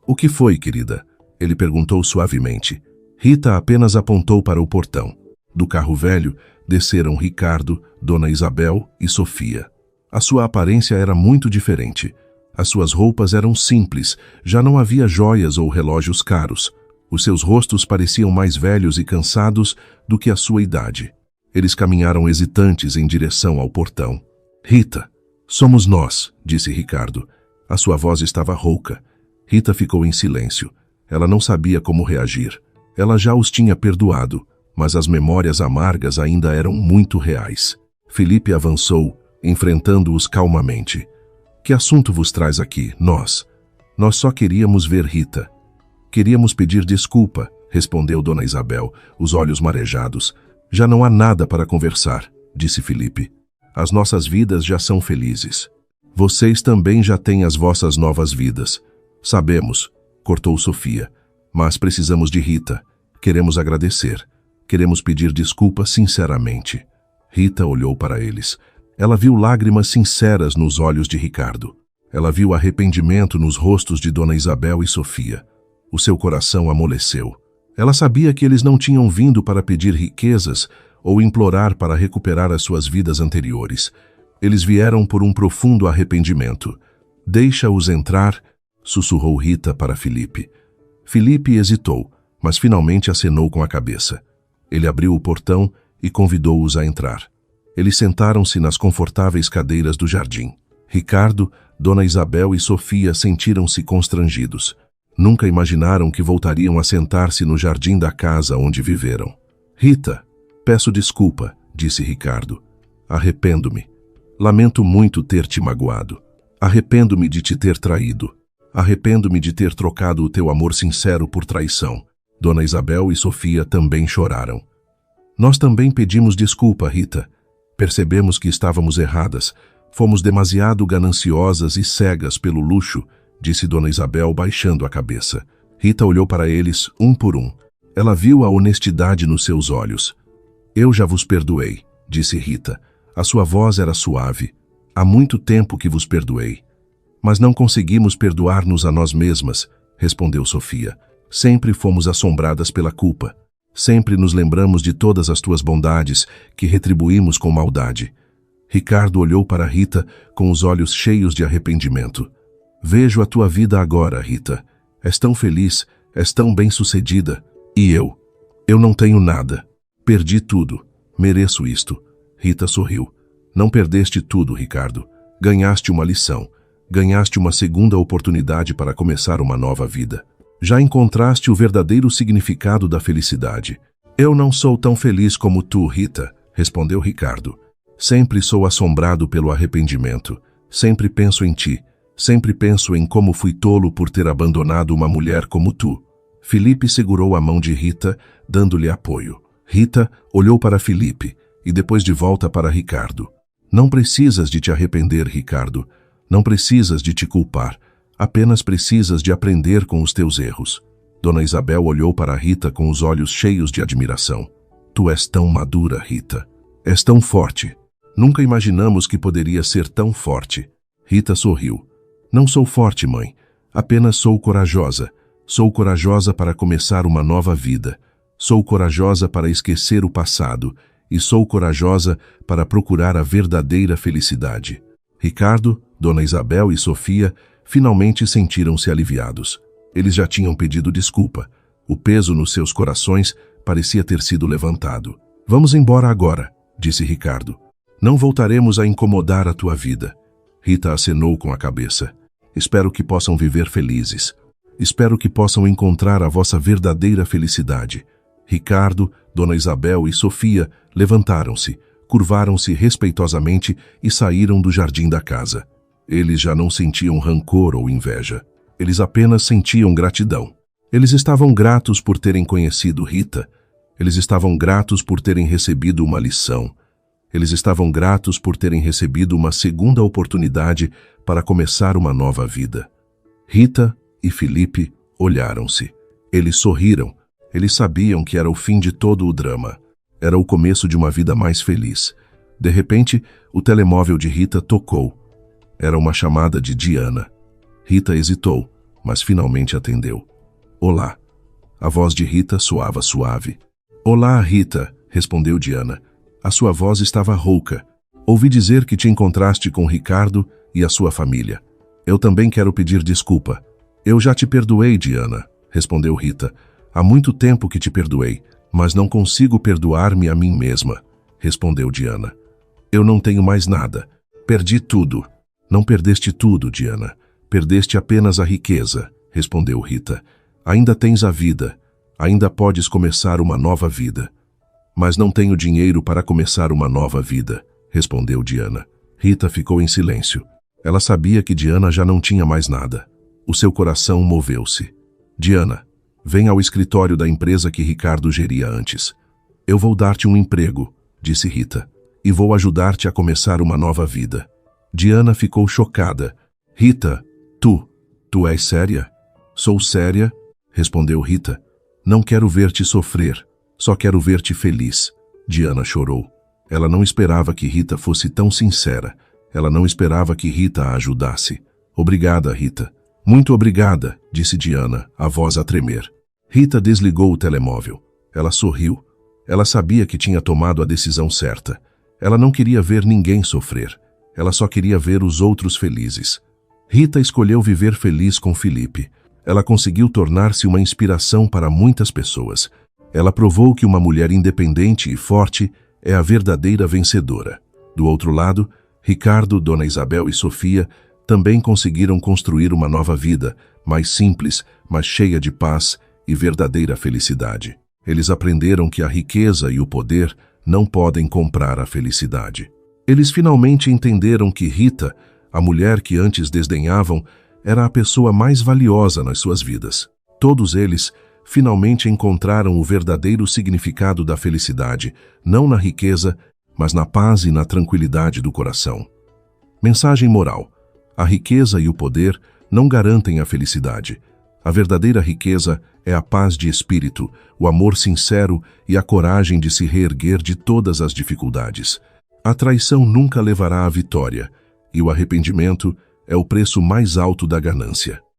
O que foi, querida? Ele perguntou suavemente. Rita apenas apontou para o portão. Do carro velho, desceram Ricardo, Dona Isabel e Sofia. A sua aparência era muito diferente. As suas roupas eram simples, já não havia joias ou relógios caros. Os seus rostos pareciam mais velhos e cansados do que a sua idade. Eles caminharam hesitantes em direção ao portão. Rita, somos nós, disse Ricardo. A sua voz estava rouca. Rita ficou em silêncio. Ela não sabia como reagir. Ela já os tinha perdoado, mas as memórias amargas ainda eram muito reais. Felipe avançou, enfrentando-os calmamente. Que assunto vos traz aqui, nós? Nós só queríamos ver Rita. Queríamos pedir desculpa, respondeu Dona Isabel, os olhos marejados. Já não há nada para conversar, disse Felipe. As nossas vidas já são felizes. Vocês também já têm as vossas novas vidas. Sabemos, cortou Sofia, mas precisamos de Rita. Queremos agradecer. Queremos pedir desculpa sinceramente. Rita olhou para eles. Ela viu lágrimas sinceras nos olhos de Ricardo. Ela viu arrependimento nos rostos de Dona Isabel e Sofia. O seu coração amoleceu. Ela sabia que eles não tinham vindo para pedir riquezas ou implorar para recuperar as suas vidas anteriores. Eles vieram por um profundo arrependimento. Deixa-os entrar, sussurrou Rita para Felipe. Felipe hesitou, mas finalmente acenou com a cabeça. Ele abriu o portão e convidou-os a entrar. Eles sentaram-se nas confortáveis cadeiras do jardim. Ricardo, Dona Isabel e Sofia sentiram-se constrangidos. Nunca imaginaram que voltariam a sentar-se no jardim da casa onde viveram. Rita, peço desculpa, disse Ricardo. Arrependo-me. Lamento muito ter te magoado. Arrependo-me de te ter traído. Arrependo-me de ter trocado o teu amor sincero por traição. Dona Isabel e Sofia também choraram. Nós também pedimos desculpa, Rita. Percebemos que estávamos erradas. Fomos demasiado gananciosas e cegas pelo luxo, disse Dona Isabel baixando a cabeça. Rita olhou para eles, um por um. Ela viu a honestidade nos seus olhos. Eu já vos perdoei, disse Rita. A sua voz era suave. Há muito tempo que vos perdoei. Mas não conseguimos perdoar-nos a nós mesmas, respondeu Sofia. Sempre fomos assombradas pela culpa. Sempre nos lembramos de todas as tuas bondades, que retribuímos com maldade. Ricardo olhou para Rita com os olhos cheios de arrependimento. Vejo a tua vida agora, Rita. És tão feliz, és tão bem-sucedida. E eu? Eu não tenho nada. Perdi tudo. Mereço isto. Rita sorriu. Não perdeste tudo, Ricardo. Ganhaste uma lição. Ganhaste uma segunda oportunidade para começar uma nova vida. Já encontraste o verdadeiro significado da felicidade. Eu não sou tão feliz como tu, Rita, respondeu Ricardo. Sempre sou assombrado pelo arrependimento. Sempre penso em ti. Sempre penso em como fui tolo por ter abandonado uma mulher como tu. Felipe segurou a mão de Rita, dando-lhe apoio. Rita olhou para Felipe e depois de volta para Ricardo. Não precisas de te arrepender, Ricardo. Não precisas de te culpar. Apenas precisas de aprender com os teus erros. Dona Isabel olhou para Rita com os olhos cheios de admiração. Tu és tão madura, Rita. És tão forte. Nunca imaginamos que poderia ser tão forte. Rita sorriu. Não sou forte, mãe. Apenas sou corajosa. Sou corajosa para começar uma nova vida. Sou corajosa para esquecer o passado. E sou corajosa para procurar a verdadeira felicidade. Ricardo, Dona Isabel e Sofia finalmente sentiram-se aliviados. Eles já tinham pedido desculpa. O peso nos seus corações parecia ter sido levantado. Vamos embora agora, disse Ricardo. Não voltaremos a incomodar a tua vida. Rita acenou com a cabeça. Espero que possam viver felizes. Espero que possam encontrar a vossa verdadeira felicidade. Ricardo, Dona Isabel e Sofia levantaram-se, curvaram-se respeitosamente e saíram do jardim da casa. Eles já não sentiam rancor ou inveja. Eles apenas sentiam gratidão. Eles estavam gratos por terem conhecido Rita. Eles estavam gratos por terem recebido uma lição. Eles estavam gratos por terem recebido uma segunda oportunidade para começar uma nova vida. Rita e Felipe olharam-se. Eles sorriram. Eles sabiam que era o fim de todo o drama. Era o começo de uma vida mais feliz. De repente, o telemóvel de Rita tocou. Era uma chamada de Diana. Rita hesitou, mas finalmente atendeu. Olá. A voz de Rita soava suave. Olá, Rita, respondeu Diana. A sua voz estava rouca. Ouvi dizer que te encontraste com Ricardo e a sua família. Eu também quero pedir desculpa. Eu já te perdoei, Diana, respondeu Rita. Há muito tempo que te perdoei, mas não consigo perdoar-me a mim mesma, respondeu Diana. Eu não tenho mais nada. Perdi tudo. Não perdeste tudo, Diana. Perdeste apenas a riqueza, respondeu Rita. Ainda tens a vida. Ainda podes começar uma nova vida. Mas não tenho dinheiro para começar uma nova vida, respondeu Diana. Rita ficou em silêncio. Ela sabia que Diana já não tinha mais nada. O seu coração moveu-se. Diana, vem ao escritório da empresa que Ricardo geria antes. Eu vou dar-te um emprego, disse Rita, e vou ajudar-te a começar uma nova vida. Diana ficou chocada. Rita, tu és séria? Sou séria, respondeu Rita. Não quero ver-te sofrer, só quero ver-te feliz. Diana chorou. Ela não esperava que Rita fosse tão sincera. Ela não esperava que Rita a ajudasse. Obrigada, Rita. Muito obrigada, disse Diana, a voz a tremer. Rita desligou o telemóvel. Ela sorriu. Ela sabia que tinha tomado a decisão certa. Ela não queria ver ninguém sofrer. Ela só queria ver os outros felizes. Rita escolheu viver feliz com Felipe. Ela conseguiu tornar-se uma inspiração para muitas pessoas. Ela provou que uma mulher independente e forte é a verdadeira vencedora. Do outro lado, Ricardo, Dona Isabel e Sofia também conseguiram construir uma nova vida, mais simples, mas cheia de paz e verdadeira felicidade. Eles aprenderam que a riqueza e o poder não podem comprar a felicidade. Eles finalmente entenderam que Rita, a mulher que antes desdenhavam, era a pessoa mais valiosa nas suas vidas. Todos eles finalmente encontraram o verdadeiro significado da felicidade, não na riqueza, mas na paz e na tranquilidade do coração. Mensagem moral: a riqueza e o poder não garantem a felicidade. A verdadeira riqueza é a paz de espírito, o amor sincero e a coragem de se reerguer de todas as dificuldades. A traição nunca levará à vitória, e o arrependimento é o preço mais alto da ganância.